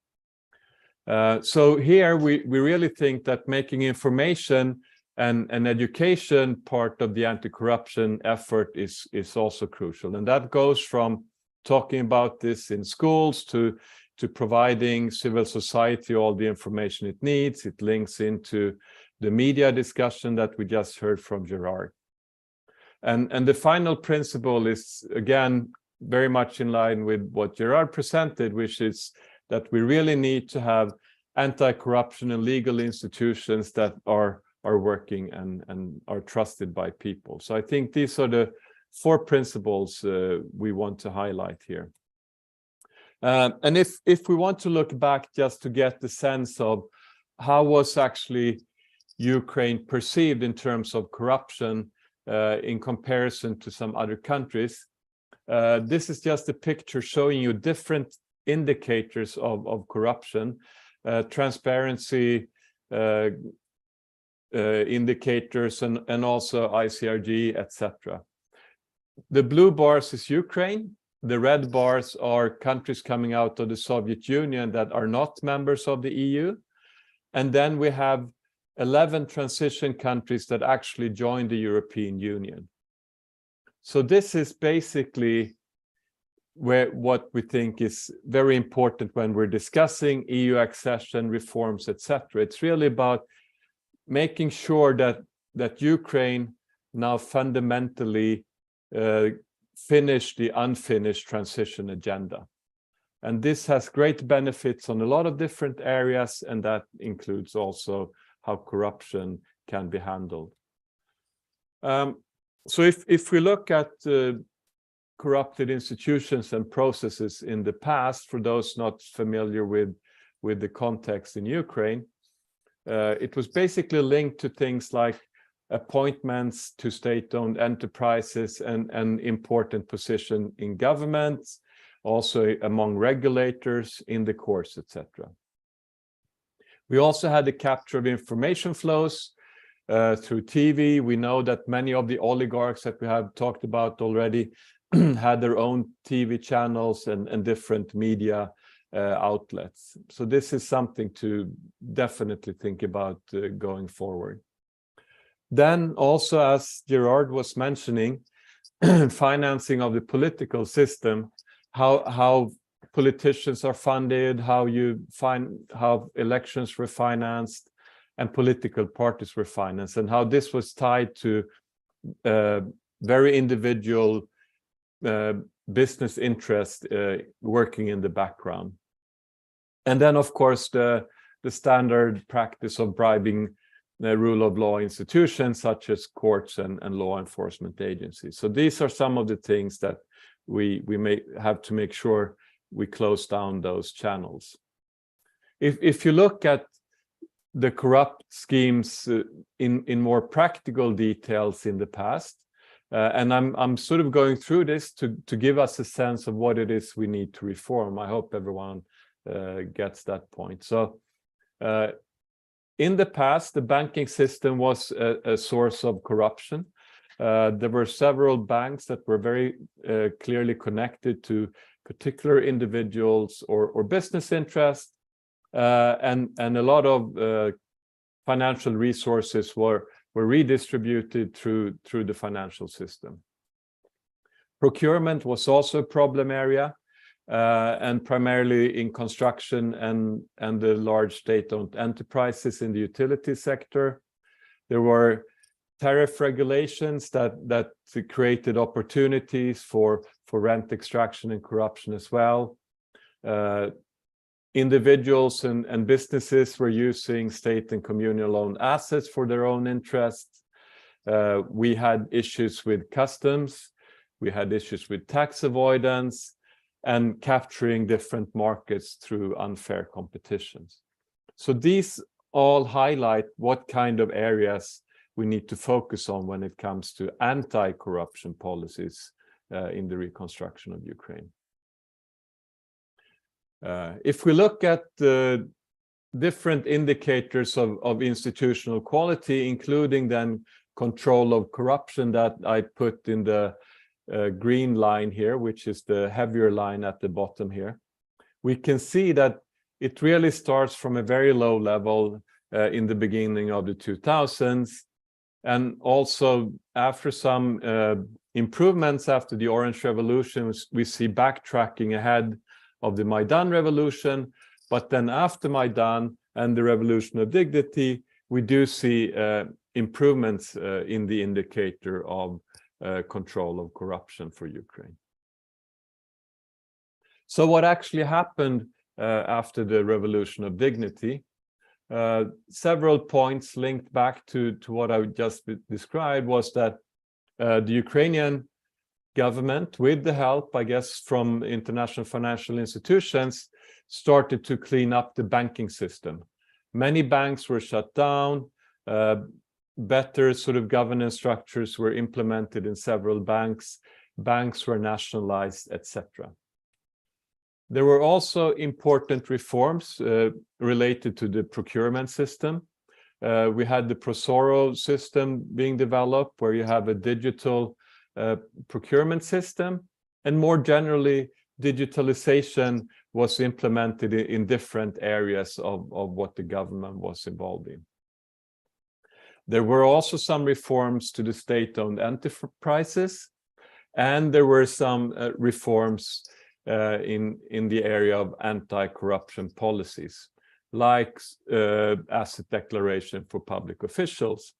Speaker 4: So here we really think that making information and education part of the anti-corruption effort is also crucial. And that goes from talking about this in schools to providing civil society all the information it needs. It links into the media discussion that we just heard from Gerard. And the final principle is, again, very much in line with what Gerard presented, which is that we really need to have anti-corruption and legal institutions that are working and are trusted by people. So I think these are the 4 principles we want to highlight here. And if we want to look back just to get the sense of how was actually Ukraine perceived in terms of corruption in comparison to some other countries, this is just a picture showing you different indicators of corruption, transparency indicators, and also ICRG, etc. The blue bars is Ukraine. The red bars are countries coming out of the Soviet Union that are not members of the EU. And then we have 11 transition countries that actually joined the European Union. So this is basically what we think is very important when we're discussing EU accession reforms, etc. It's really about making sure that Ukraine now fundamentally finish the unfinished transition agenda. And this has great benefits on a lot of different areas, and that includes also how corruption can be handled. So if we look at corrupted institutions and processes in the past, for those not familiar with the context in Ukraine, it was basically linked to things like appointments to state-owned enterprises and an important position in governments, also among regulators, in the courts, etc. We also had the capture of information flows through TV. We know that many of the oligarchs that we have talked about already had their own TV channels and different media outlets. So this is something to definitely think about going forward. Then also, as Gerard was mentioning, financing of the political system, how politicians are funded, how elections were financed, and political parties were financed, and how this was tied to very individual business interest working in the background. And then, of course, the standard practice of bribing the rule of law institutions such as courts and law enforcement agencies. So these are some of the things that we may have to make sure we close down those channels. If you look at the corrupt schemes in more practical details in the past, and I'm sort of going through this to give us a sense of what it is we need to reform. I hope everyone gets that point. So in the past, the banking system was a source of corruption. There were several banks that were very clearly connected to particular individuals or business interests, and a lot of financial resources were redistributed through the financial system. Procurement was also a problem area, and primarily in construction and the large state-owned enterprises in the utility sector. There were tariff regulations that created opportunities for rent extraction and corruption as well. Individuals and businesses were using state and communal-owned assets for their own interests. We had issues with customs. We had issues with tax avoidance and capturing different markets through unfair competitions. So these all highlight what kind of areas we need to focus on when it comes to anti-corruption policies in the reconstruction of Ukraine. If we look at the different indicators of institutional quality, including then control of corruption that I put in the green line here, which is the heavier line at the bottom here, we can see that it really starts from a very low level in the beginning of the 2000s. And also after some improvements after the Orange Revolution, we see backtracking ahead of the Maidan Revolution. But then after Maidan and the Revolution of Dignity, we do see improvements in the indicator of control of corruption for Ukraine. So what actually happened after the Revolution of Dignity? Several points linked back to what I just described was that the Ukrainian government, with the help, I guess, from international financial institutions, started to clean up the banking system. Many banks were shut down. Better sort of governance structures were implemented in several banks. Banks were nationalized, etc. There were also important reforms related to the procurement system. We had the Prosoro system being developed, where you have a digital procurement system, and more generally, digitalization was implemented in different areas of what the government was involved in. There were also some reforms to the state-owned enterprises, and there were some reforms in the area of anti-corruption policies, like asset declaration for public officials.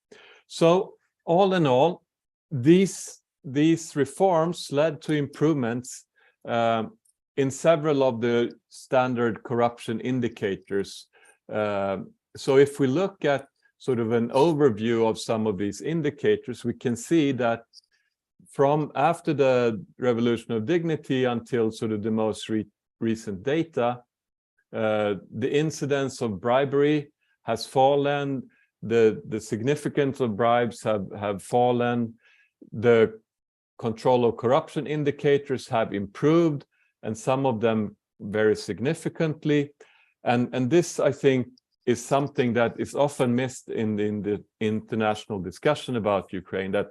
Speaker 4: So all in all, these reforms led to improvements in several of the standard corruption indicators. So if we look at sort of an overview of some of these indicators, we can see that from after the Revolution of Dignity until sort of the most recent data, the incidence of bribery has fallen, the significance of bribes have fallen, the control of corruption indicators have improved, and some of them very significantly. And this, I think, is something that is often missed in the international discussion about Ukraine, that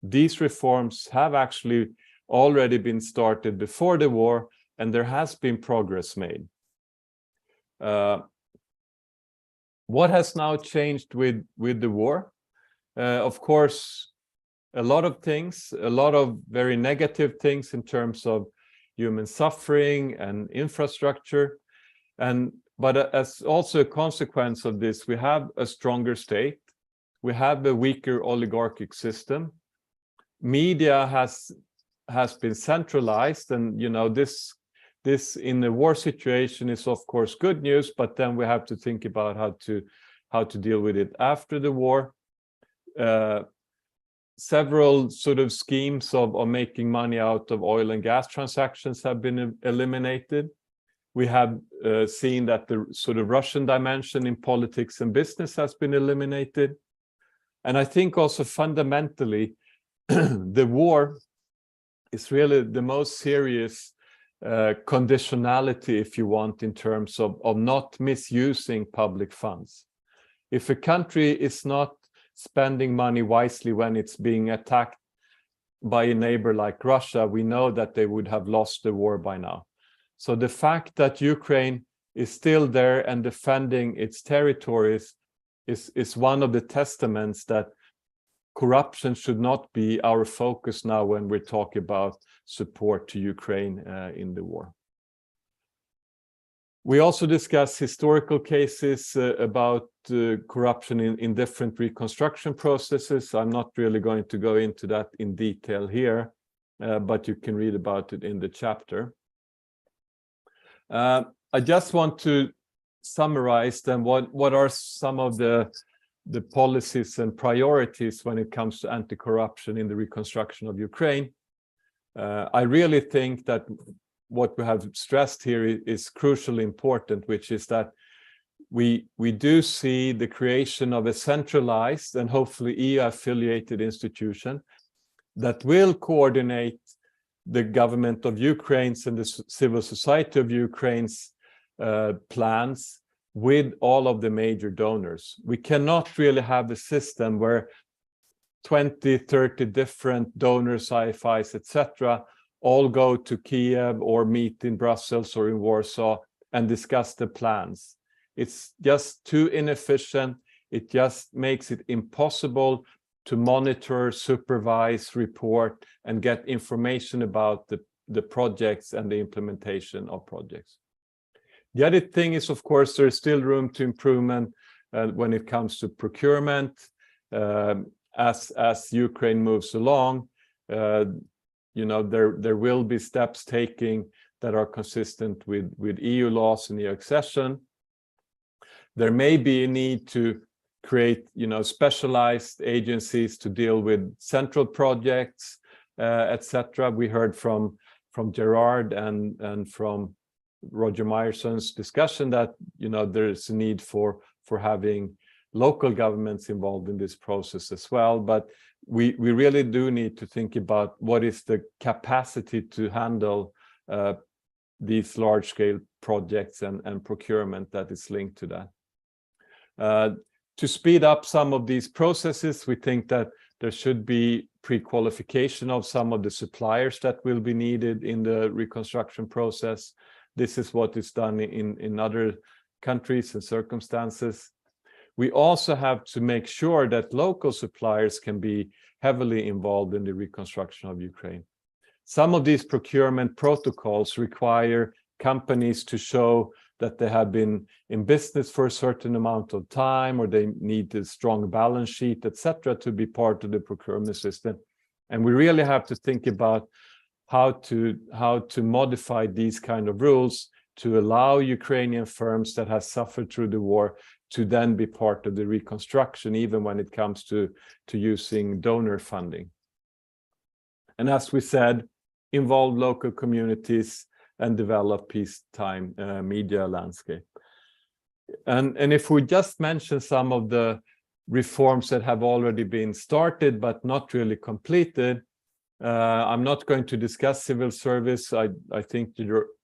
Speaker 4: these reforms have actually already been started before the war, and there has been progress made. What has now changed with the war? Of course, a lot of things, a lot of very negative things in terms of human suffering and infrastructure. But as also a consequence of this, we have a stronger state. We have a weaker oligarchic system. Media has been centralized, and this in a war situation is of course good news, but then we have to think about how to deal with it after the war. Several sort of schemes of making money out of oil and gas transactions have been eliminated. We have seen that the sort of Russian dimension in politics and business has been eliminated. And I think also fundamentally, the war is really the most serious conditionality, if you want, in terms of not misusing public funds. If a country is not spending money wisely when it's being attacked by a neighbor like Russia, we know that they would have lost the war by now. So the fact that Ukraine is still there and defending its territories is one of the testaments that corruption should not be our focus now when we're talking about support to Ukraine in the war. We also discuss historical cases about corruption in different reconstruction processes. I'm not really going to go into that in detail here, but you can read about it in the chapter. I just want to summarize then what are some of the policies and priorities when it comes to anti-corruption in the reconstruction of Ukraine. I really think that what we have stressed here is crucially important, which is that we do see the creation of a centralized and hopefully EU-affiliated institution that will coordinate the government of Ukraine's and the civil society of Ukraine's plans with all of the major donors. We cannot really have a system where 20, 30 different donors, IFIs, etc., all go to Kiev or meet in Brussels or in Warsaw and discuss the plans. It's just too inefficient. It just makes it impossible to monitor, supervise, report, and get information about the projects and the implementation of projects. The other thing is, of course, there's still room to improvement when it comes to procurement. As Ukraine moves along, there will be steps taken that are consistent with EU laws and EU accession. There may be a need to create, specialized agencies to deal with central projects, etc. We heard from Gerard and from Roger Meyerson's discussion that there is a need for having local governments involved in this process as well. But we really do need to think about what is the capacity to handle these large-scale projects and procurement that is linked to that. To speed up some of these processes, we think that there should be pre-qualification of some of the suppliers that will be needed in the reconstruction process. This is what is done in other countries and circumstances. We also have to make sure that local suppliers can be heavily involved in the reconstruction of Ukraine. Some of these procurement protocols require companies to show that they have been in business for a certain amount of time, or they need a strong balance sheet, etc., to be part of the procurement system. And we really have to think about how to modify these kind of rules to allow Ukrainian firms that have suffered through the war to then be part of the reconstruction, even when it comes to using donor funding. And as we said, involve local communities and develop peacetime media landscape. And if we just mention some of the reforms that have already been started but not really completed, I'm not going to discuss civil service. I think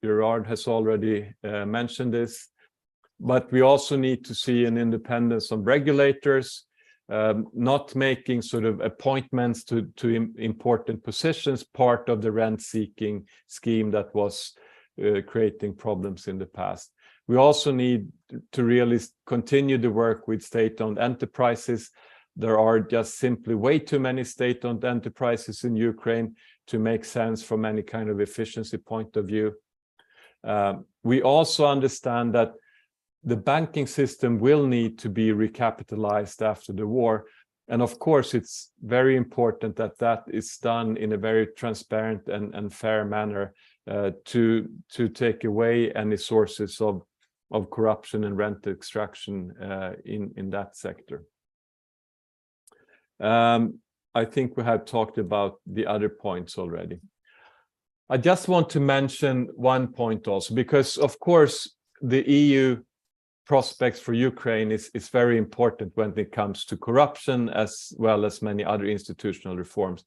Speaker 4: Gerard has already mentioned this. But we also need to see an independence of regulators, not making sort of appointments to important positions part of the rent-seeking scheme that was creating problems in the past. We also need to really continue the work with state-owned enterprises. There are just simply way too many state-owned enterprises in Ukraine to make sense from any kind of efficiency point of view. We also understand that the banking system will need to be recapitalized after the war. And of course, it's very important that that is done in a very transparent and fair manner to take away any sources of corruption and rent extraction in that sector. I think we have talked about the other points already. I just want to mention one point also, because of course the EU prospects for Ukraine is very important when it comes to corruption as well as many other institutional reforms.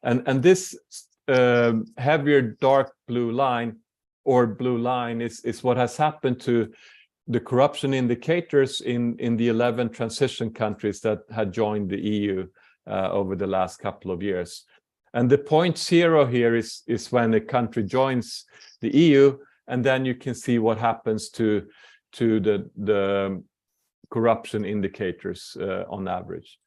Speaker 4: And this heavier dark blue line or blue line is what has happened to the corruption indicators in the 11 transition countries that had joined the EU over the last couple of years. And the 0.0 here is when a country joins the EU, and then you can see what happens to the corruption indicators on average.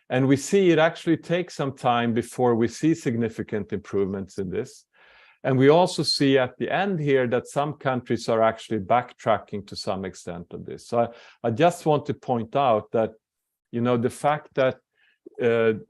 Speaker 4: And we see it actually takes some time before we see significant improvements in this. And we also see at the end here that some countries are actually backtracking to some extent of this. So I just want to point out that, you know, the fact that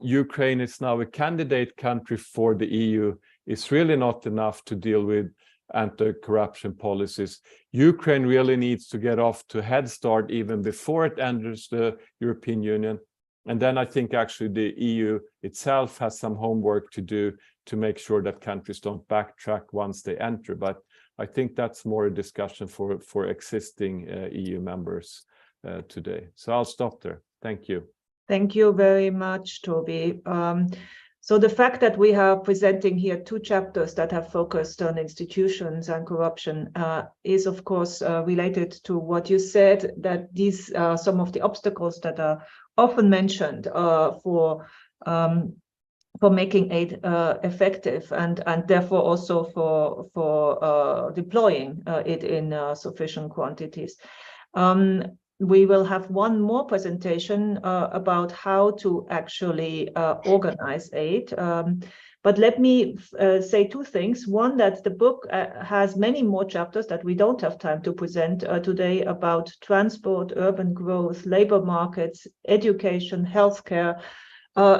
Speaker 4: Ukraine is now a candidate country for the EU is really not enough to deal with anti-corruption policies. Ukraine really needs to get off to a head start even before it enters the European Union. And then I think actually the EU itself has some homework to do to make sure that countries don't backtrack once they enter. But I think that's more a discussion for existing EU members today. So I'll stop there. Thank you.
Speaker 1: Thank you very much, Toby. So the fact that we are presenting here 2 chapters that have focused on institutions and corruption is, of course, related to what you said, that these are some of the obstacles that are often mentioned for making aid effective and therefore also for deploying it in sufficient quantities. We will have one more presentation about how to actually organize aid. But let me say 2 things. One, that the book has many more chapters that we don't have time to present today about transport, urban growth, labor markets, education, healthcare.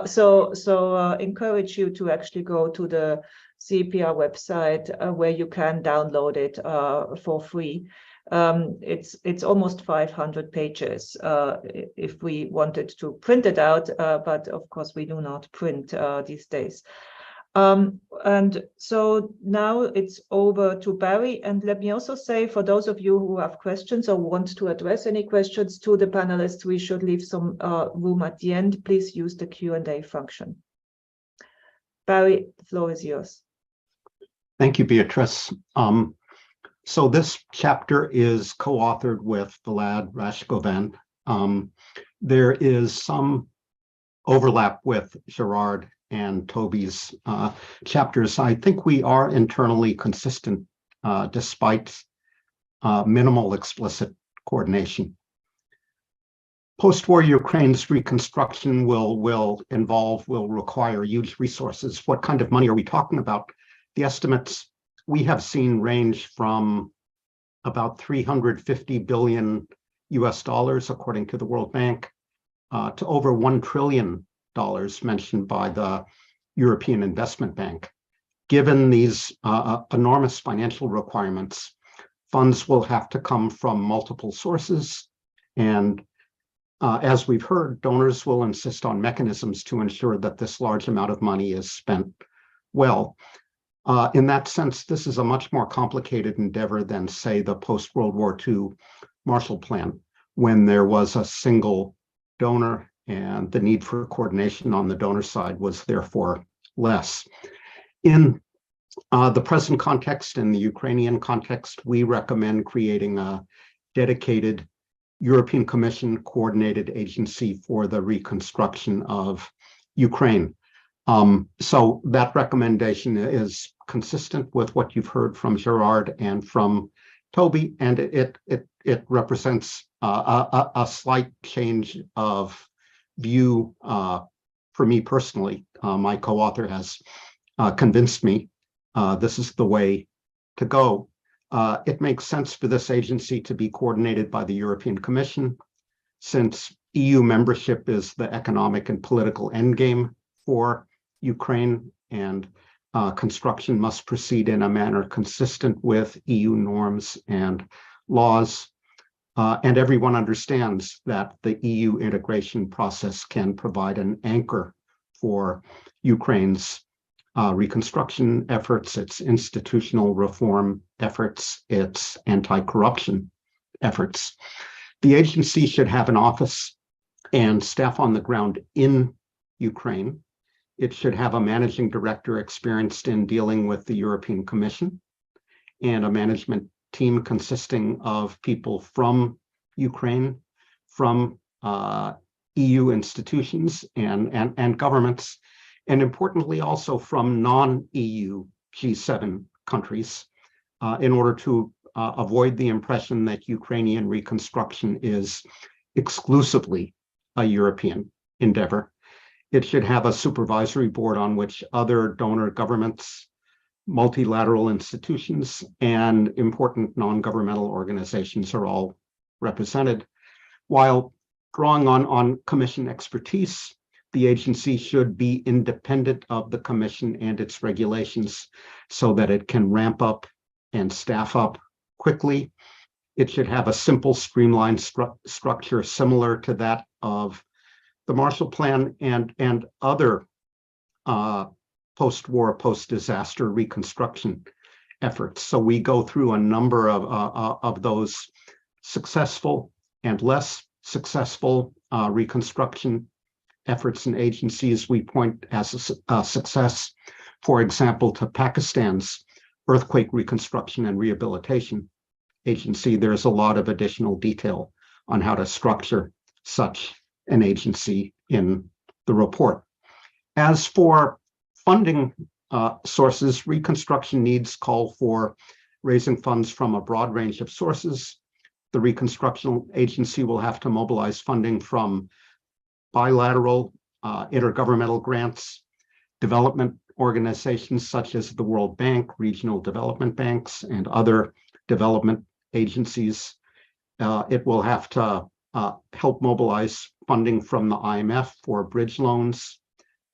Speaker 1: So encourage you to actually go to the CEPR website where you can download it for free. It's almost 500 pages if we wanted to print it out, but of course we do not print these days. And so now it's over to Barry, and let me also say, for those of you who have questions or want to address any questions to the panelists, we should leave some room at the end. Please use the Q&A function. Barry, the floor is yours.
Speaker 5: Thank you, Beatrice. So this chapter is co-authored with Vlad Rashkovan. There is some overlap with Gerard and Toby's chapters. I think we are internally consistent despite minimal explicit coordination. Post-war Ukraine's reconstruction will require huge resources. What kind of money are we talking about? The estimates we have seen range from about $350 billion according to the World Bank, to over $1 trillion mentioned by the European Investment Bank. Given these enormous financial requirements, funds will have to come from multiple sources. And as we've heard, donors will insist on mechanisms to ensure that this large amount of money is spent well. In that sense, this is a much more complicated endeavor than, say, the post-World War II Marshall Plan, when there was a single donor and the need for coordination on the donor side was therefore less. In the present context, in the Ukrainian context, we recommend creating a dedicated European Commission coordinated agency for the reconstruction of Ukraine. So that recommendation is consistent with what you've heard from Gerard and from Toby, and it represents a slight change of view for me personally. My co-author has convinced me this is the way to go. It makes sense for this agency to be coordinated by the European Commission, since EU membership is the economic and political endgame for Ukraine, and construction must proceed in a manner consistent with EU norms and laws. And everyone understands that the EU integration process can provide an anchor for Ukraine's reconstruction efforts, its institutional reform efforts, its anti-corruption efforts. The agency should have an office and staff on the ground in Ukraine. It should have a managing director experienced in dealing with the European Commission and a management team consisting of people from Ukraine, from EU institutions and governments, and importantly also from non-EU G7 countries, in order to avoid the impression that Ukrainian reconstruction is exclusively a European endeavor. It should have a supervisory board on which other donor governments, multilateral institutions, and important non-governmental organizations are all represented. While drawing on Commission expertise, the agency should be independent of the Commission and its regulations so that it can ramp up and staff up quickly. It should have a simple, streamlined structure similar to that of the Marshall Plan and other post-war, post-disaster reconstruction efforts. So we go through a number of those successful and less successful reconstruction efforts and agencies. We point as a success, for example, to Pakistan's Earthquake Reconstruction and Rehabilitation Agency. There's a lot of additional detail on how to structure such an agency in the report. As for funding sources, reconstruction needs call for raising funds from a broad range of sources. The reconstruction agency will have to mobilize funding from bilateral intergovernmental grants, development organizations such as the World Bank, regional development banks, and other development agencies. It will have to help mobilize funding from the IMF for bridge loans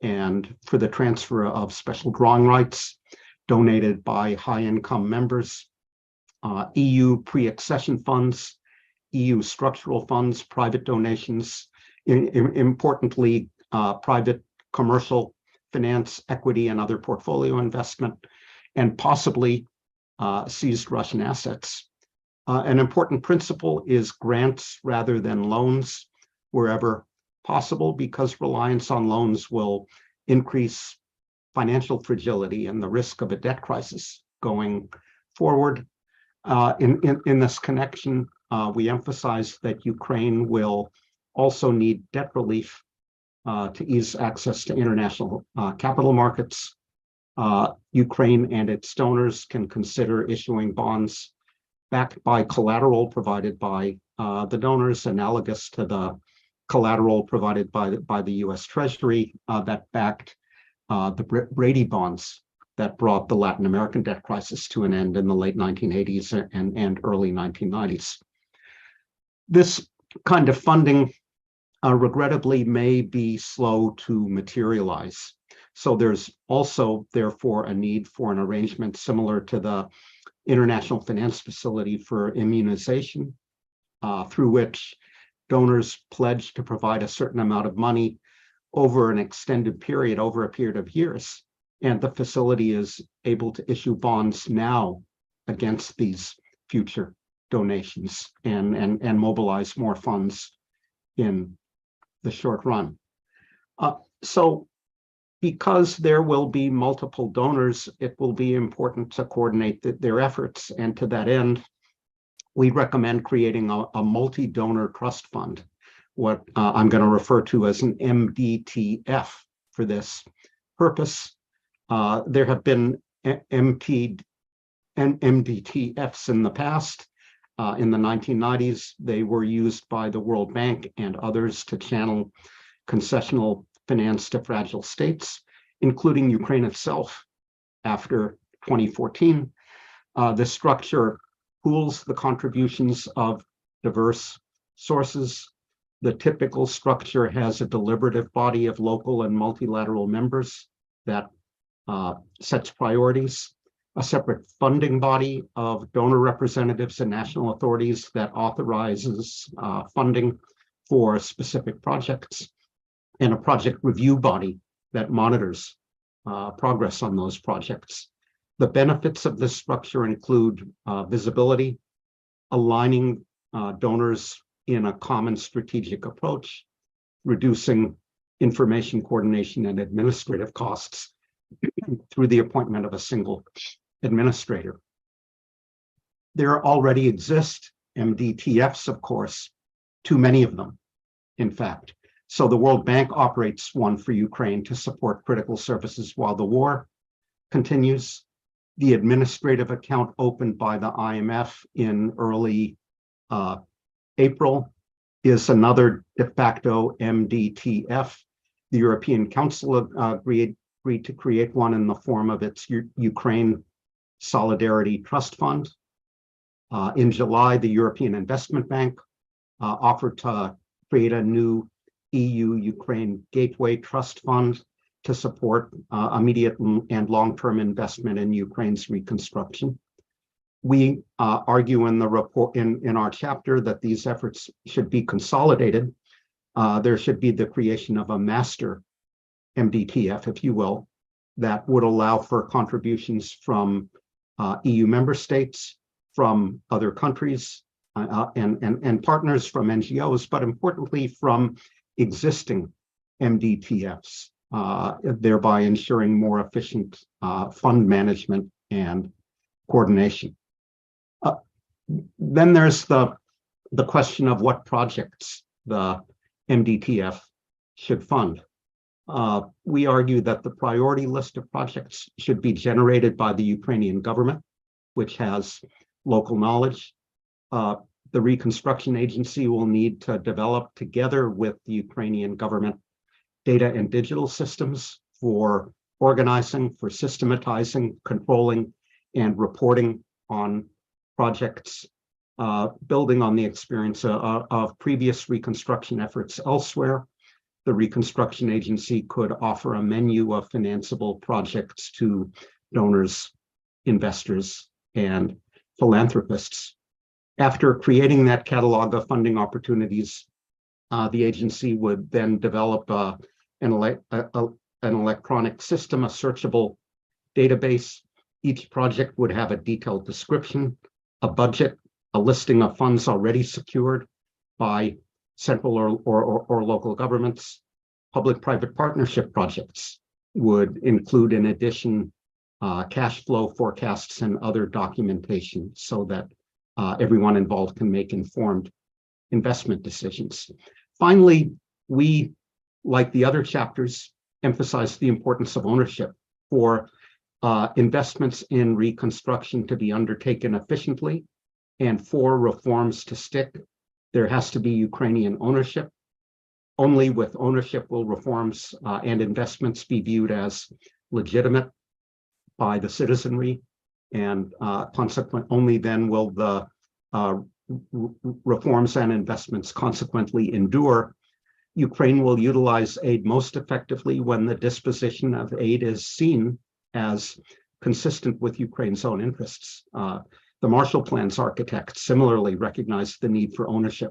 Speaker 5: and for the transfer of special drawing rights donated by high-income members, EU pre-accession funds, EU structural funds, private donations, importantly, private commercial finance, equity, and other portfolio investment, and possibly seized Russian assets. An important principle is grants rather than loans wherever possible, because reliance on loans will increase financial fragility and the risk of a debt crisis going forward. In this connection, we emphasize that Ukraine will also need debt relief to ease access to international capital markets. Ukraine and its donors can consider issuing bonds backed by collateral provided by the donors, analogous to the collateral provided by the US Treasury that backed the Brady bonds that brought the Latin American debt crisis to an end in the late 1980s and early 1990s. This kind of funding regrettably may be slow to materialize. So there's also, therefore, a need for an arrangement similar to the International Finance Facility for Immunization, through which donors pledge to provide a certain amount of money over an extended period, over a period of years. And the facility is able to issue bonds now against these future donations and mobilize more funds in the short run. So because there will be multiple donors, it will be important to coordinate their efforts. And to that end, we recommend creating a multi-donor trust fund, what I'm going to refer to as an MDTF for this purpose. There have been MDTFs in the past. In the 1990s, they were used by the World Bank and others to channel concessional finance to fragile states, including Ukraine itself after 2014. This structure pools the contributions of diverse sources. The typical structure has a deliberative body of local and multilateral members that sets priorities, a separate funding body of donor representatives and national authorities that authorizes funding for specific projects, and a project review body that monitors progress on those projects. The benefits of this structure include visibility, aligning donors in a common strategic approach, reducing information coordination and administrative costs through the appointment of a single administrator. There already exist MDTFs, of course, too many of them, in fact. So the World Bank operates one for Ukraine to support critical services while the war continues. The administrative account opened by the IMF in early April is another de facto MDTF. The European Council agreed to create one in the form of its Ukraine Solidarity Trust Fund. In July, the European Investment Bank offered to create a new EU-Ukraine Gateway Trust Fund to support immediate and long-term investment in Ukraine's reconstruction. We argue in the report, in our chapter, that these efforts should be consolidated. There should be the creation of a master MDTF, if you will, that would allow for contributions from EU member states, from other countries, and partners, from NGOs, but importantly from existing MDTFs, thereby ensuring more efficient fund management and coordination. Then there's the question of what projects the MDTF should fund. We argue that the priority list of projects should be generated by the Ukrainian government, which has local knowledge. The Reconstruction Agency will need to develop, together with the Ukrainian government, data and digital systems for organizing, for systematizing, controlling, and reporting on projects, building on the experience of previous reconstruction efforts elsewhere. The Reconstruction Agency could offer a menu of financeable projects to donors, investors, and philanthropists. After creating that catalog of funding opportunities, the agency would then develop an electronic system, a searchable database. Each project would have a detailed description, a budget, a listing of funds already secured by central or local governments. Public-private partnership projects would include, in addition, cash flow forecasts and other documentation so that everyone involved can make informed investment decisions. Finally, we, like the other chapters, emphasize the importance of ownership for investments in reconstruction to be undertaken efficiently, and for reforms to stick. There has to be Ukrainian ownership. Only with ownership will reforms and investments be viewed as legitimate by the citizenry, and only then will the reforms and investments consequently endure. Ukraine will utilize aid most effectively when the disposition of aid is seen as consistent with Ukraine's own interests. The Marshall Plan's architects similarly recognized the need for ownership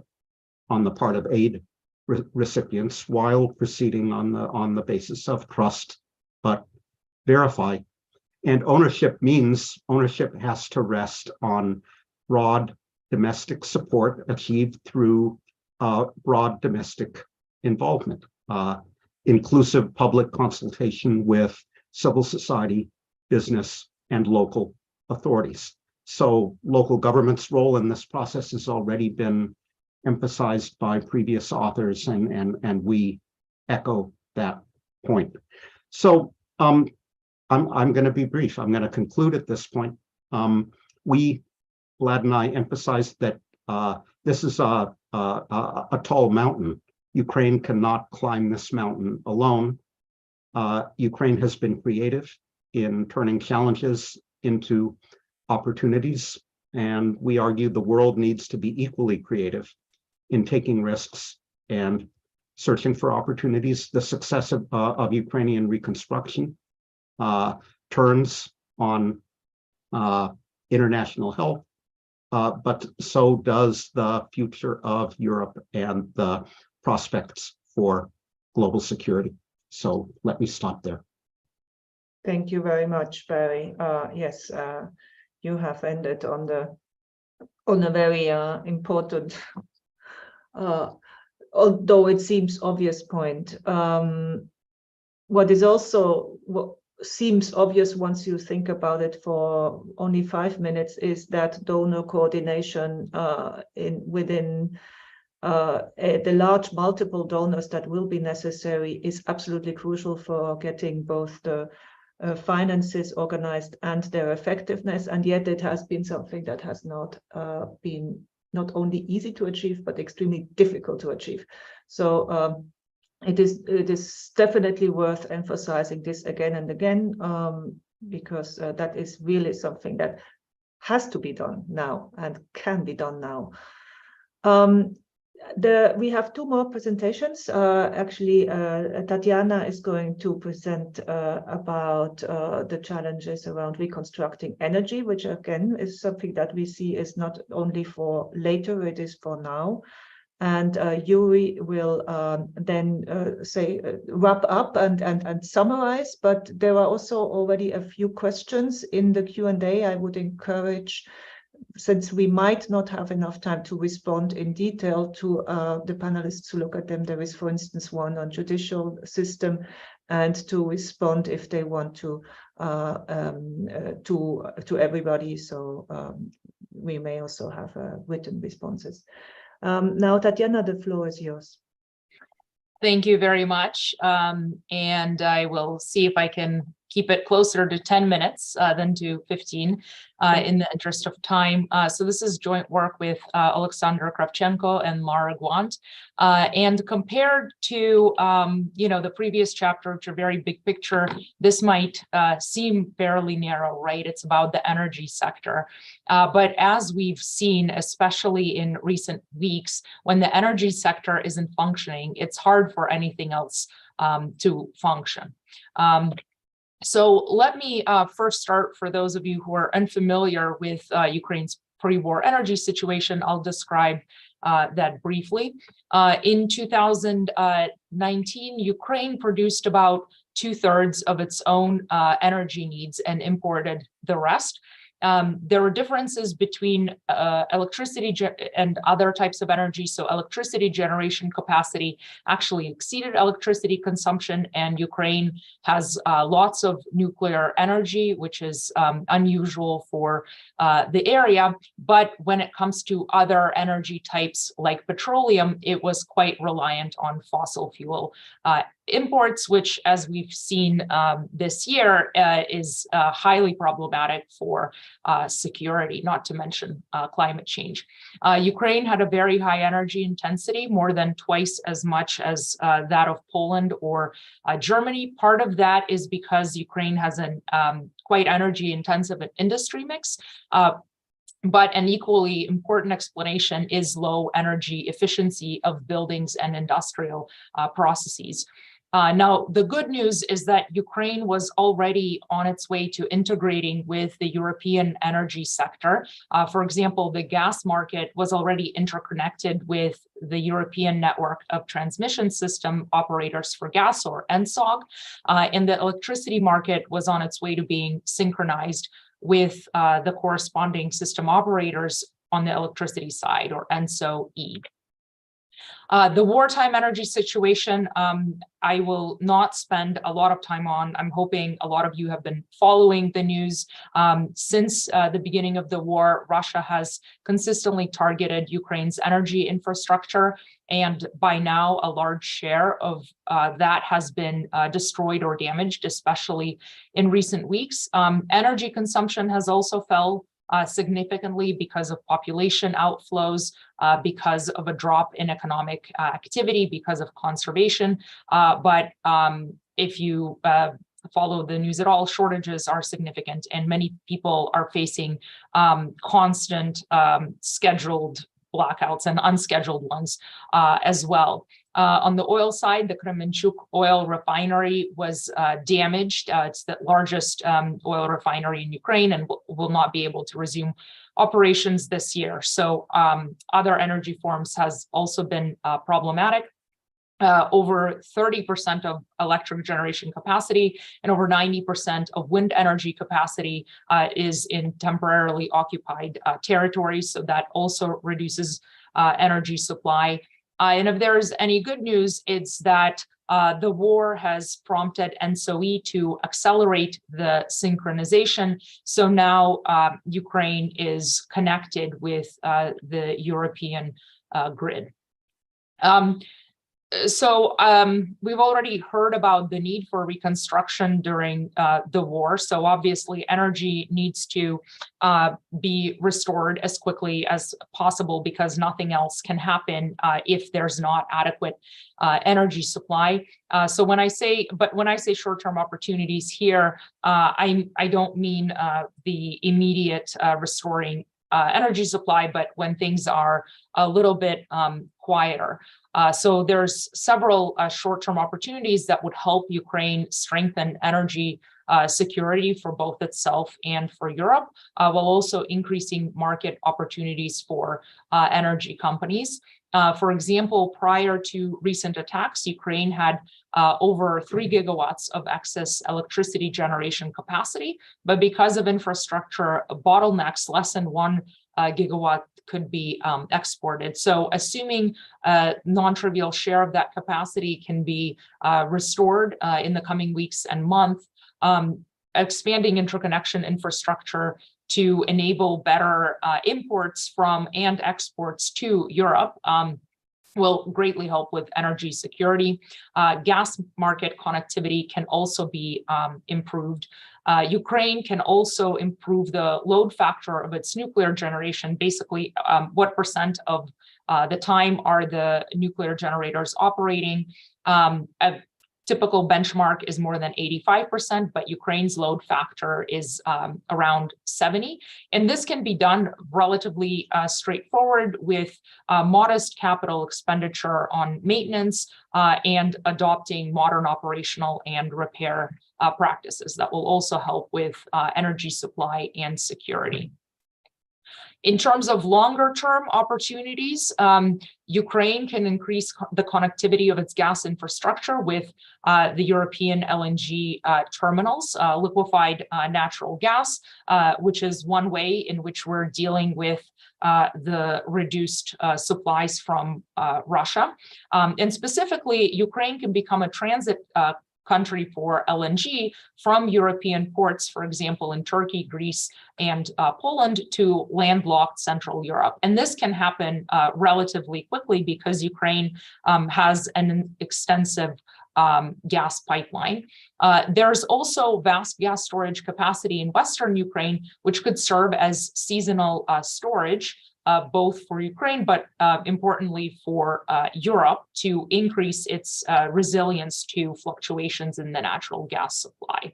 Speaker 5: on the part of aid recipients while proceeding on the basis of trust but verify. And ownership means ownership has to rest on broad domestic support achieved through broad domestic involvement, inclusive public consultation with civil society, business, and local authorities. So local government's role in this process has already been emphasized by previous authors, and we echo that point. So I'm going to be brief. I'm going to conclude at this point. Vlad and I emphasized that this is a tall mountain. Ukraine cannot climb this mountain alone. Ukraine has been creative in turning challenges into opportunities, and we argue the world needs to be equally creative in taking risks and searching for opportunities. The success of Ukrainian reconstruction turns on international help, but so does the future of Europe and the prospects for global security. So let me stop there.
Speaker 1: Thank you very much, Barry. Yes, you have ended on a very important, although it seems obvious point. What seems obvious once you think about it for only 5 minutes is that donor coordination within the large multiple donors that will be necessary is absolutely crucial for getting both the finances organized and their effectiveness, and yet it has been something that has not been not only easy to achieve but extremely difficult to achieve. So it is definitely worth emphasizing this again and again, because that is really something that has to be done now and can be done now. We have 2 more presentations. Actually, Tatiana is going to present about the challenges around reconstructing energy, which again is something that we see is not only for later, it is for now. And Yuri will then wrap up and summarize, but there are also already a few questions in the Q&A. I would encourage, since we might not have enough time to respond in detail to the panelists to look at them. There is, for instance, one on judicial system, and to respond if they want to everybody. So we may also have written responses. Now, Tatiana, the floor is yours.
Speaker 6: Thank you very much. And I will see if I can keep it closer to 10 minutes than to 15 in the interest of time. So this is joint work with Alexander Kravchenko and Mara Gwant. And compared to the previous chapter, which are very big picture, this might seem fairly narrow, right? It's about the energy sector. But as we've seen, especially in recent weeks, when the energy sector isn't functioning, it's hard for anything else to function. So let me first start, for those of you who are unfamiliar with Ukraine's pre-war energy situation, I'll describe that briefly. In 2019, Ukraine produced about 2/3 of its own energy needs and imported the rest. There were differences between electricity and other types of energy. So electricity generation capacity actually exceeded electricity consumption, and Ukraine has lots of nuclear energy, which is unusual for the area. But when it comes to other energy types like petroleum, it was quite reliant on fossil fuel imports, which, as we've seen this year, is highly problematic for security, not to mention climate change. Ukraine had a very high energy intensity, more than twice as much as that of Poland or Germany. Part of that is because Ukraine has an quite energy intensive industry mix. But an equally important explanation is low energy efficiency of buildings and industrial processes. Now, the good news is that Ukraine was already on its way to integrating with the European energy sector. For example, the gas market was already interconnected with the European network of transmission system operators for gas, or ENSOG, and the electricity market was on its way to being synchronized with the corresponding system operators on the electricity side, or ENSO-E. The wartime energy situation, I will not spend a lot of time on. I'm hoping a lot of you have been following the news. Since the beginning of the war, Russia has consistently targeted Ukraine's energy infrastructure, and by now a large share of that has been destroyed or damaged, especially in recent weeks. Energy consumption has also fell significantly because of population outflows, because of a drop in economic activity, because of conservation. But if you follow the news at all, shortages are significant, and many people are facing constant scheduled blackouts and unscheduled ones as well. On the oil side, the Kremenchuk oil refinery was damaged. It's the largest oil refinery in Ukraine and will not be able to resume operations this year. So other energy forms has also been problematic. Over 30% of electric generation capacity and over 90% of wind energy capacity is in temporarily occupied territories. So that also reduces energy supply. And if there's any good news, it's that the war has prompted NSOE to accelerate the synchronization. So now Ukraine is connected with the European grid. So we've already heard about the need for reconstruction during the war. So obviously energy needs to be restored as quickly as possible, because nothing else can happen if there's not adequate energy supply. So when I say short-term opportunities here, I don't mean the immediate restoring energy supply, but when things are a little bit quieter. So there's several short-term opportunities that would help Ukraine strengthen energy security for both itself and for Europe, while also increasing market opportunities for energy companies. For example, prior to recent attacks, Ukraine had over 3 gigawatts of excess electricity generation capacity, but because of infrastructure bottlenecks, less than 1 gigawatt could be exported. So assuming a non-trivial share of that capacity can be restored in the coming weeks and months, expanding interconnection infrastructure to enable better imports from and exports to Europe will greatly help with energy security. Gas market connectivity can also be improved. Ukraine can also improve the load factor of its nuclear generation. Basically, what percent of the time are the nuclear generators operating? A typical benchmark is more than 85%, but Ukraine's load factor is around 70. And this can be done relatively straightforward with modest capital expenditure on maintenance and adopting modern operational and repair practices that will also help with energy supply and security. In terms of longer-term opportunities, Ukraine can increase the connectivity of its gas infrastructure with the European LNG terminals, liquefied natural gas, which is one way in which we're dealing with the reduced supplies from Russia. And specifically, Ukraine can become a transit country for LNG from European ports, for example, in Turkey, Greece, and Poland to landlocked Central Europe. And this can happen relatively quickly because Ukraine has an extensive gas pipeline. There's also vast gas storage capacity in Western Ukraine, which could serve as seasonal storage, both for Ukraine, but importantly for Europe, to increase its resilience to fluctuations in the natural gas supply.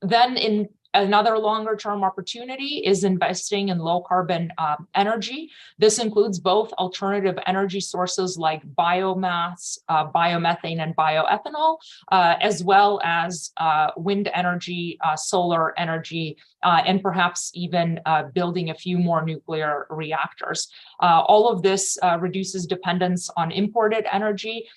Speaker 6: Then in another longer-term opportunity is investing in low-carbon energy. This includes both alternative energy sources like biomass, biomethane, and bioethanol, as well as wind energy, solar energy, and perhaps even building a few more nuclear reactors. All of this reduces dependence on imported energy,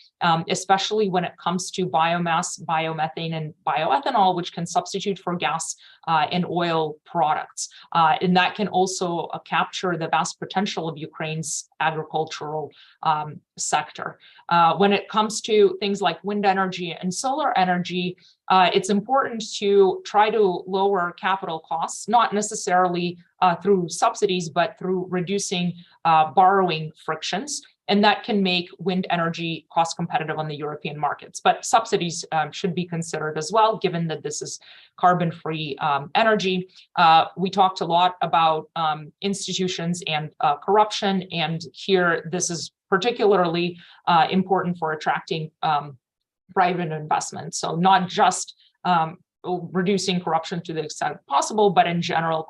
Speaker 6: especially when it comes to biomass, biomethane, and bioethanol, which can substitute for gas and oil products. And that can also capture the vast potential of Ukraine's agricultural sector. When it comes to things like wind energy and solar energy, it's important to try to lower capital costs, not necessarily through subsidies, but through reducing borrowing frictions. And that can make wind energy cost competitive on the European markets. But subsidies should be considered as well, given that this is carbon-free energy. We talked a lot about institutions and corruption, and here this is particularly important for attracting private investment. So not just reducing corruption to the extent possible, but in general,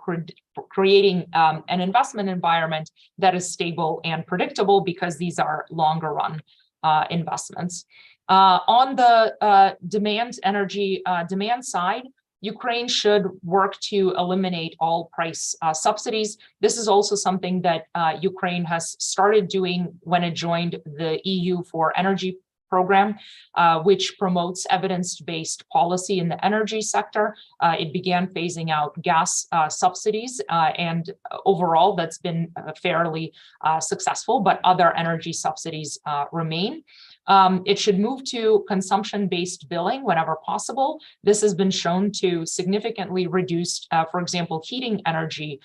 Speaker 6: creating an investment environment that is stable and predictable, because these are longer run investments. On the energy demand side, Ukraine should work to eliminate all price subsidies. This is also something that Ukraine has started doing when it joined the EU for Energy program, which promotes evidence-based policy in the energy sector. It began phasing out gas subsidies, and overall that's been fairly successful, but other energy subsidies remain. It should move to consumption-based billing whenever possible. This has been shown to significantly reduce, for example, heating energy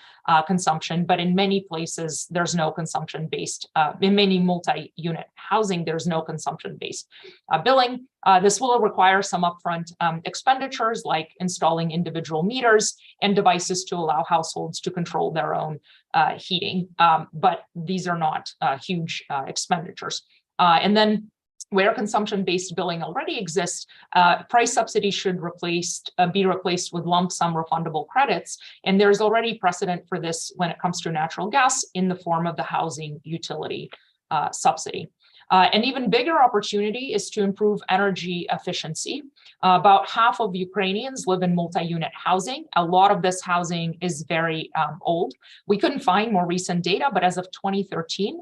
Speaker 6: consumption, but in many places there's no consumption-based, in many multi-unit housing, there's no consumption-based billing. This will require some upfront expenditures, like installing individual meters and devices to allow households to control their own heating, but these are not huge expenditures. And then where consumption-based billing already exists, price subsidies should be replaced with lump sum refundable credits. And there's already precedent for this when it comes to natural gas in the form of the housing utility subsidy. An even bigger opportunity is to improve energy efficiency. About half of Ukrainians live in multi-unit housing. A lot of this housing is very old. We couldn't find more recent data, but as of 2013,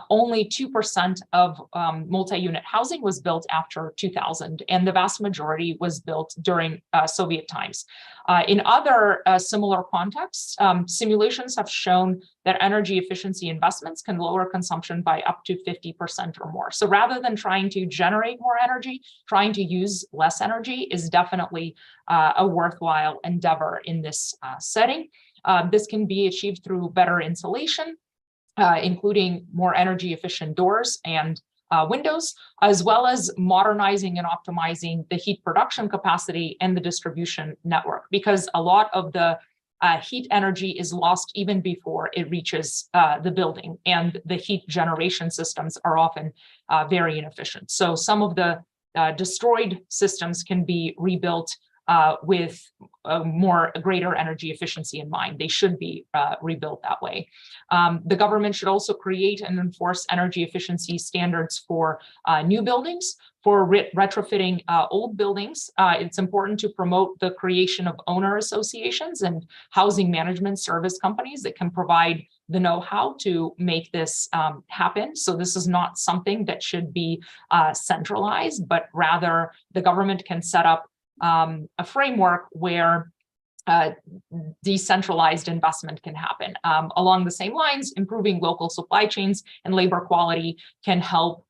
Speaker 6: only 2% of multi-unit housing was built after 2000, and the vast majority was built during Soviet times. In other similar contexts, simulations have shown that energy efficiency investments can lower consumption by up to 50% or more. So rather than trying to generate more energy, trying to use less energy is definitely a worthwhile endeavor in this setting. This can be achieved through better insulation, including more energy efficient doors and windows, as well as modernizing and optimizing the heat production capacity and the distribution network, because a lot of the heat energy is lost even before it reaches the building, and the heat generation systems are often very inefficient. So some of the destroyed systems can be rebuilt with greater energy efficiency in mind. They should be rebuilt that way. The government should also create and enforce energy efficiency standards for new buildings. For retrofitting old buildings, it's important to promote the creation of owner associations and housing management service companies that can provide the know-how to make this happen. So this is not something that should be centralized, but rather the government can set up a framework where decentralized investment can happen. Along the same lines, improving local supply chains and labor quality can help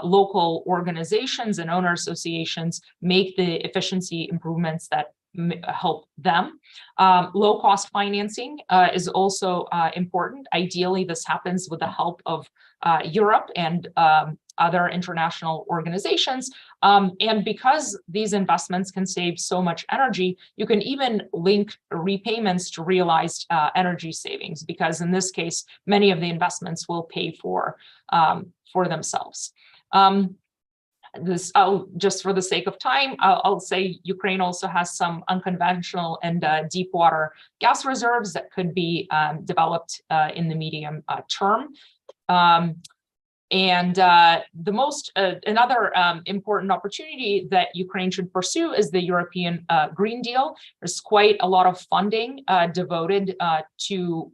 Speaker 6: local organizations and owner associations make the efficiency improvements that help them. Low-cost financing is also important. Ideally, this happens with the help of Europe and other international organizations. And because these investments can save so much energy, you can even link repayments to realized energy savings, because in this case, many of the investments will pay for themselves. Just for the sake of time, I'll say Ukraine also has some unconventional and deep water gas reserves that could be developed in the medium term. And another important opportunity that Ukraine should pursue is the European Green Deal. There's quite a lot of funding devoted to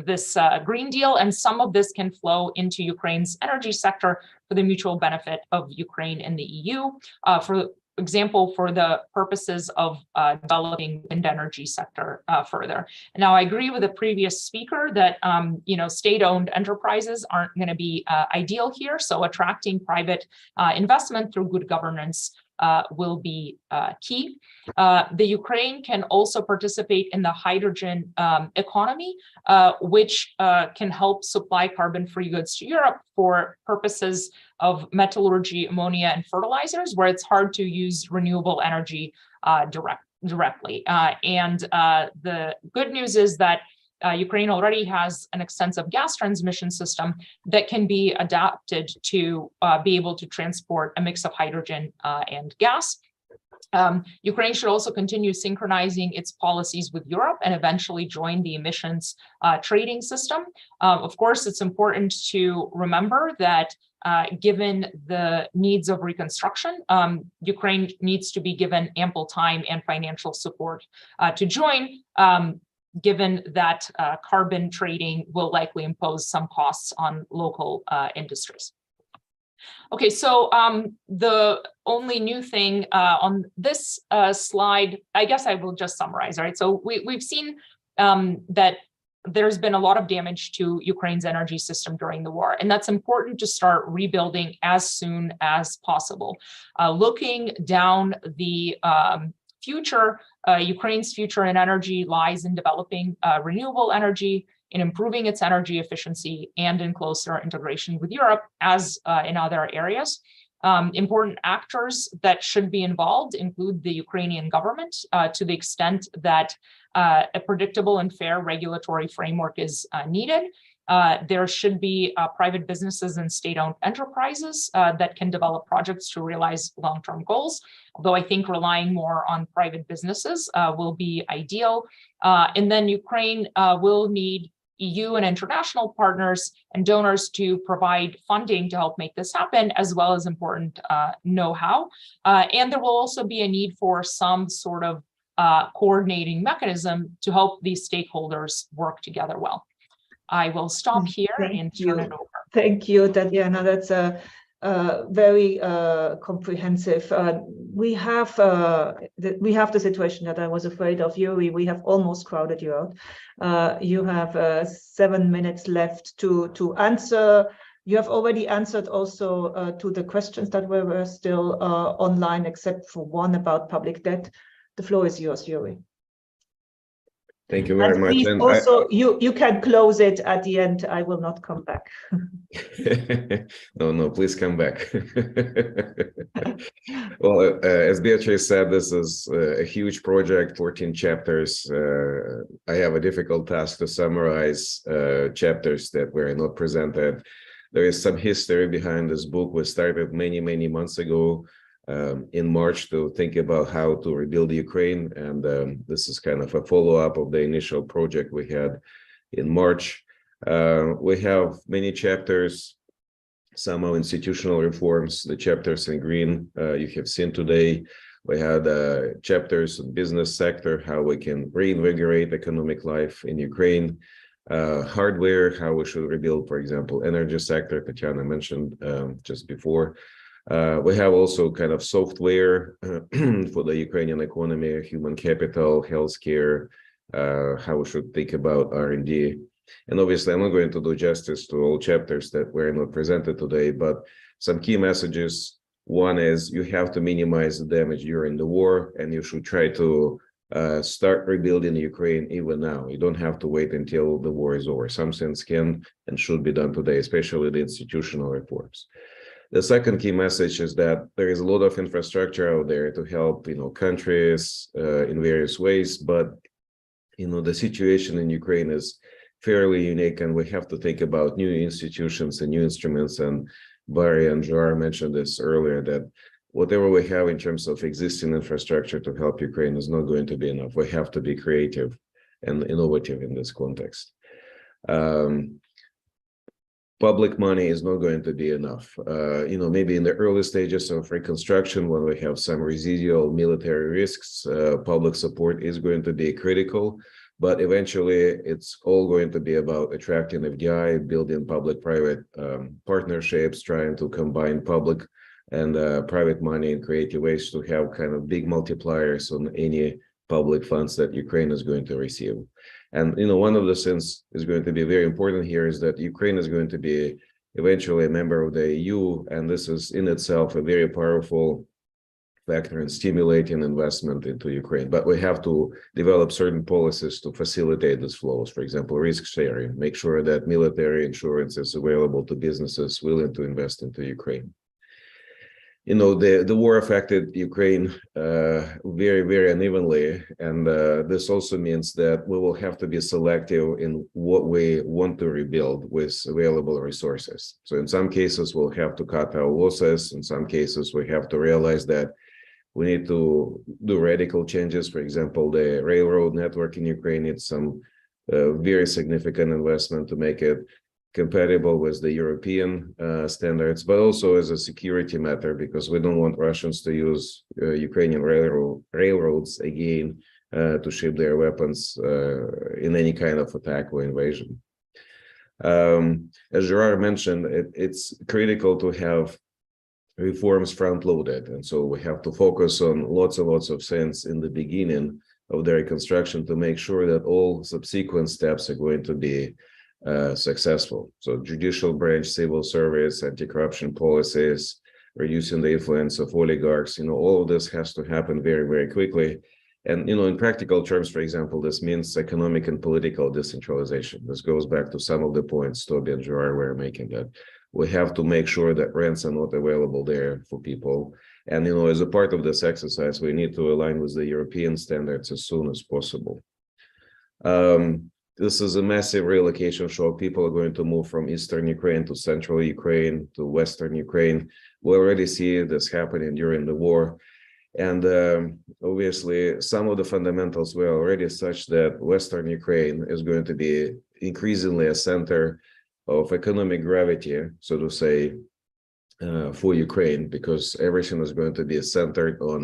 Speaker 6: this Green Deal, and some of this can flow into Ukraine's energy sector for the mutual benefit of Ukraine and the EU. For example, for the purposes of developing wind energy sector further. Now, I agree with the previous speaker that state-owned enterprises aren't going to be ideal here. So attracting private investment through good governance will be key. The Ukraine can also participate in the hydrogen economy, which can help supply carbon-free goods to Europe for purposes of metallurgy, ammonia, and fertilizers, where it's hard to use renewable energy directly. The good news is that Ukraine already has an extensive gas transmission system that can be adapted to be able to transport a mix of hydrogen and gas. Ukraine should also continue synchronizing its policies with Europe and eventually join the emissions trading system. Of course, it's important to remember that given the needs of reconstruction, Ukraine needs to be given ample time and financial support to join, given that carbon trading will likely impose some costs on local industries. Okay, so the only new thing on this slide, I guess I will just summarize, right? So we've seen that there's been a lot of damage to Ukraine's energy system during the war, and that's important to start rebuilding as soon as possible. Looking down the future, Ukraine's future in energy lies in developing renewable energy, in improving its energy efficiency, and in closer integration with Europe, as in other areas. Important actors that should be involved include the Ukrainian government, to the extent that a predictable and fair regulatory framework is needed. There should be private businesses and state-owned enterprises that can develop projects to realize long-term goals, although I think relying more on private businesses will be ideal. And then Ukraine will need EU and international partners and donors to provide funding to help make this happen, as well as important know-how. And there will also be a need for some sort of coordinating mechanism to help these stakeholders work together well. I will stop here and turn it over.
Speaker 1: Thank you, Tatiana. That's a very comprehensive. We have the situation that I was afraid of, Yuri. We have almost crowded you out. You have 7 minutes left to answer. You have already answered also to the questions that were still online, except for one about public debt. The floor is yours, Yuri.
Speaker 7: Thank you very much.
Speaker 1: And also, you can close it at the end. I will not come back.
Speaker 7: No, please come back. Well, as Beatrice said, this is a huge project, 14 chapters. I have a difficult task to summarize chapters that were not presented. There is some history behind this book. We started many months ago. In March to think about how to rebuild Ukraine, and this is kind of a follow-up of the initial project we had in March. We have many chapters, some are institutional reforms, the chapters in green you have seen today. We had chapters in business sector, how we can reinvigorate economic life in Ukraine, hardware, how we should rebuild, for example, energy sector, Tatiana mentioned just before. We have also kind of software for the Ukrainian economy, human capital, healthcare, how we should think about R&D. And obviously, I'm not going to do justice to all chapters that were not presented today, but some key messages. One is you have to minimize the damage during the war, and you should try to start rebuilding Ukraine even now. You don't have to wait until the war is over. Some things can and should be done today, especially the institutional reforms. The second key message is that there is a lot of infrastructure out there to help, countries in various ways, but the situation in Ukraine is fairly unique, and we have to think about new institutions and new instruments. And Barry and Joar mentioned this earlier, that whatever we have in terms of existing infrastructure to help Ukraine is not going to be enough. We have to be creative and innovative in this context. public money is not going to be enough. Maybe in the early stages of reconstruction, when we have some residual military risks, public support is going to be critical. But eventually, it's all going to be about attracting FDI, building public-private partnerships, trying to combine public and private money in creative ways to have kind of big multipliers on any public funds that Ukraine is going to receive. And one of the things is going to be very important here is that Ukraine is going to be eventually a member of the EU, and this is in itself a very powerful factor in stimulating investment into Ukraine. But we have to develop certain policies to facilitate these flows. For example, risk sharing, make sure that military insurance is available to businesses willing to invest into Ukraine. The war affected Ukraine very, very unevenly, and this also means that we will have to be selective in what we want to rebuild with available resources. So in some cases, we'll have to cut our losses. In some cases, we have to realize that we need to do radical changes. For example, the railroad network in Ukraine needs some very significant investment to make it compatible with the European standards, but also as a security matter, because we don't want Russians to use Ukrainian railroads again to ship their weapons in any kind of attack or invasion. As Gerard mentioned, it's critical to have reforms front-loaded, and so we have to focus on lots and lots of things in the beginning of the reconstruction to make sure that all subsequent steps are going to be successful. So judicial branch, civil service, anti-corruption policies, reducing the influence of oligarchs, all of this has to happen very, very quickly. And, in practical terms, for example, this means economic and political decentralization. This goes back to some of the points Toby and Gerard were making, that we have to make sure that rents are not available there for people. And, as a part of this exercise, we need to align with the European standards as soon as possible. This is a massive relocation shock. People are going to move from Eastern Ukraine to Central Ukraine to Western Ukraine. We already see this happening during the war. And obviously, some of the fundamentals were already such that Western Ukraine is going to be increasingly a center of economic gravity, so to say, for Ukraine, because everything is going to be centered on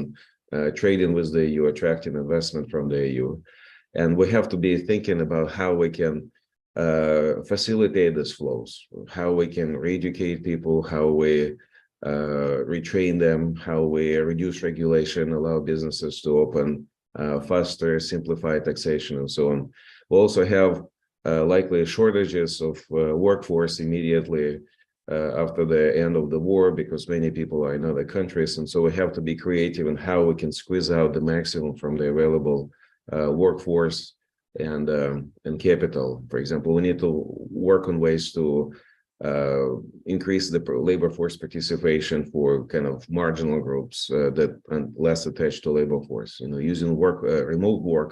Speaker 7: trading with the EU, attracting investment from the EU. And we have to be thinking about how we can facilitate these flows, how we can re-educate people, how we retrain them, how we reduce regulation, allow businesses to open faster, simplify taxation, and so on. We'll also have likely shortages of workforce immediately after the end of the war, because many people are in other countries. And so we have to be creative in how we can squeeze out the maximum from the available workforce and capital. For example, we need to work on ways to increase the labor force participation for kind of marginal groups that are less attached to labor force. Using remote work,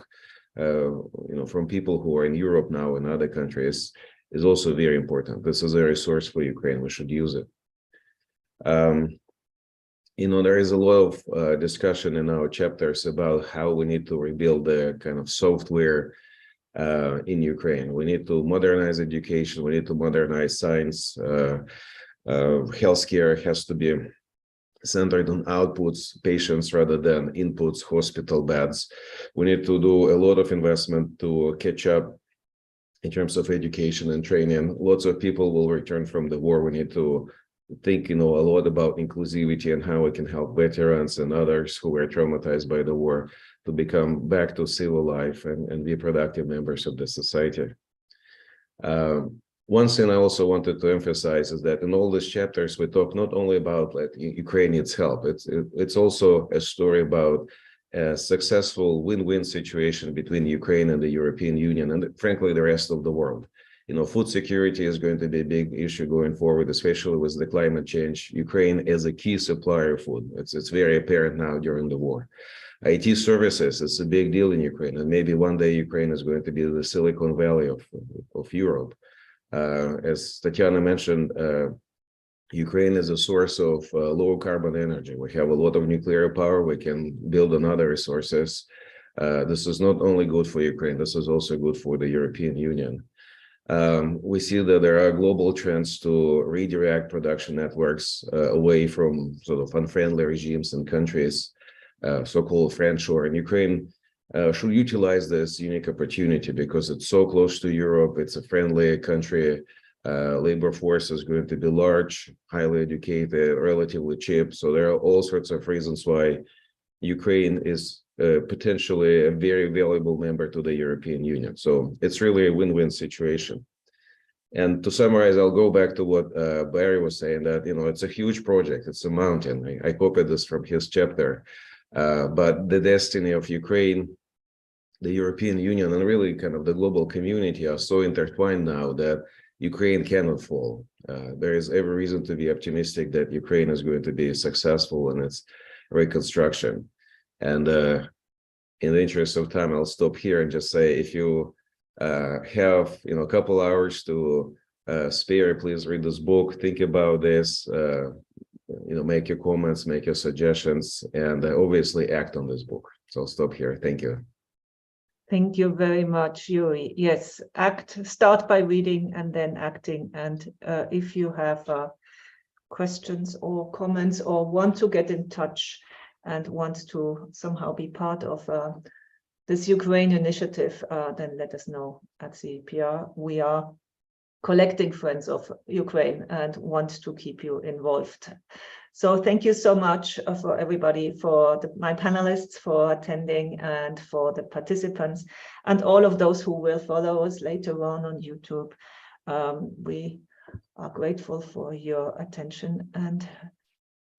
Speaker 7: from people who are in Europe now and other countries is also very important. This is a resource for Ukraine. We should use it. There is a lot of discussion in our chapters about how we need to rebuild the kind of software in Ukraine. We need to modernize education. We need to modernize science. Healthcare has to be centered on outputs, patients rather than inputs, hospital beds. We need to do a lot of investment to catch up in terms of education and training. Lots of people will return from the war. We need to think, a lot about inclusivity and how we can help veterans and others who were traumatized by the war to become back to civil life and be productive members of the society. One thing I also wanted to emphasize is that in all these chapters, we talk not only about Ukraine needs help. It's also a story about a successful win-win situation between Ukraine and the European Union and, frankly, the rest of the world. Food security is going to be a big issue going forward, especially with the climate change. Ukraine is a key supplier of food. It's very apparent now during the war. IT services is a big deal in Ukraine, and maybe one day Ukraine is going to be the Silicon Valley of Europe. As Tatiana mentioned, Ukraine is a source of low carbon energy. We have a lot of nuclear power. We can build on other resources. This is not only good for Ukraine, this is also good for the European Union. We see that there are global trends to redirect production networks away from sort of unfriendly regimes and countries, so-called friendshore. And Ukraine should utilize this unique opportunity because it's so close to Europe. It's a friendly country. Labor force is going to be large, highly educated, relatively cheap. So there are all sorts of reasons why Ukraine is potentially a very valuable member to the European Union. So it's really a win-win situation. And to summarize, I'll go back to what Barry was saying, that, you know, it's a huge project. It's a mountain. I copied this from his chapter. But the destiny of Ukraine, the European Union, and really kind of the global community are so intertwined now that Ukraine cannot fall. There is every reason to be optimistic that Ukraine is going to be successful in its reconstruction. And in the interest of time, I'll stop here and just say, if you have, you know, a couple hours to spare, please read this book, think about this, you know, make your comments, make your suggestions, and obviously act on this book. So I'll stop here. Thank you.
Speaker 1: Thank you very much, Yuri. Yes, start by reading and then acting. And if you have questions or comments or want to get in touch and want to somehow be part of this Ukraine initiative, then let us know at CEPR. We are collecting friends of Ukraine and want to keep you involved. So thank you so much for everybody, for my panelists for attending, and for the participants, and all of those who will follow us later on YouTube. We are grateful for your attention, and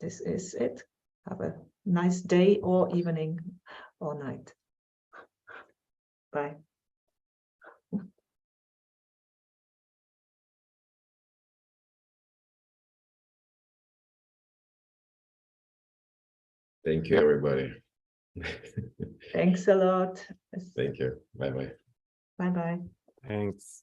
Speaker 1: this is it. Have a nice day or evening or night. Bye.
Speaker 7: Thank you, everybody.
Speaker 1: Thanks a lot.
Speaker 7: Thank you. Bye-bye.
Speaker 1: Bye-bye.
Speaker 4: Thanks.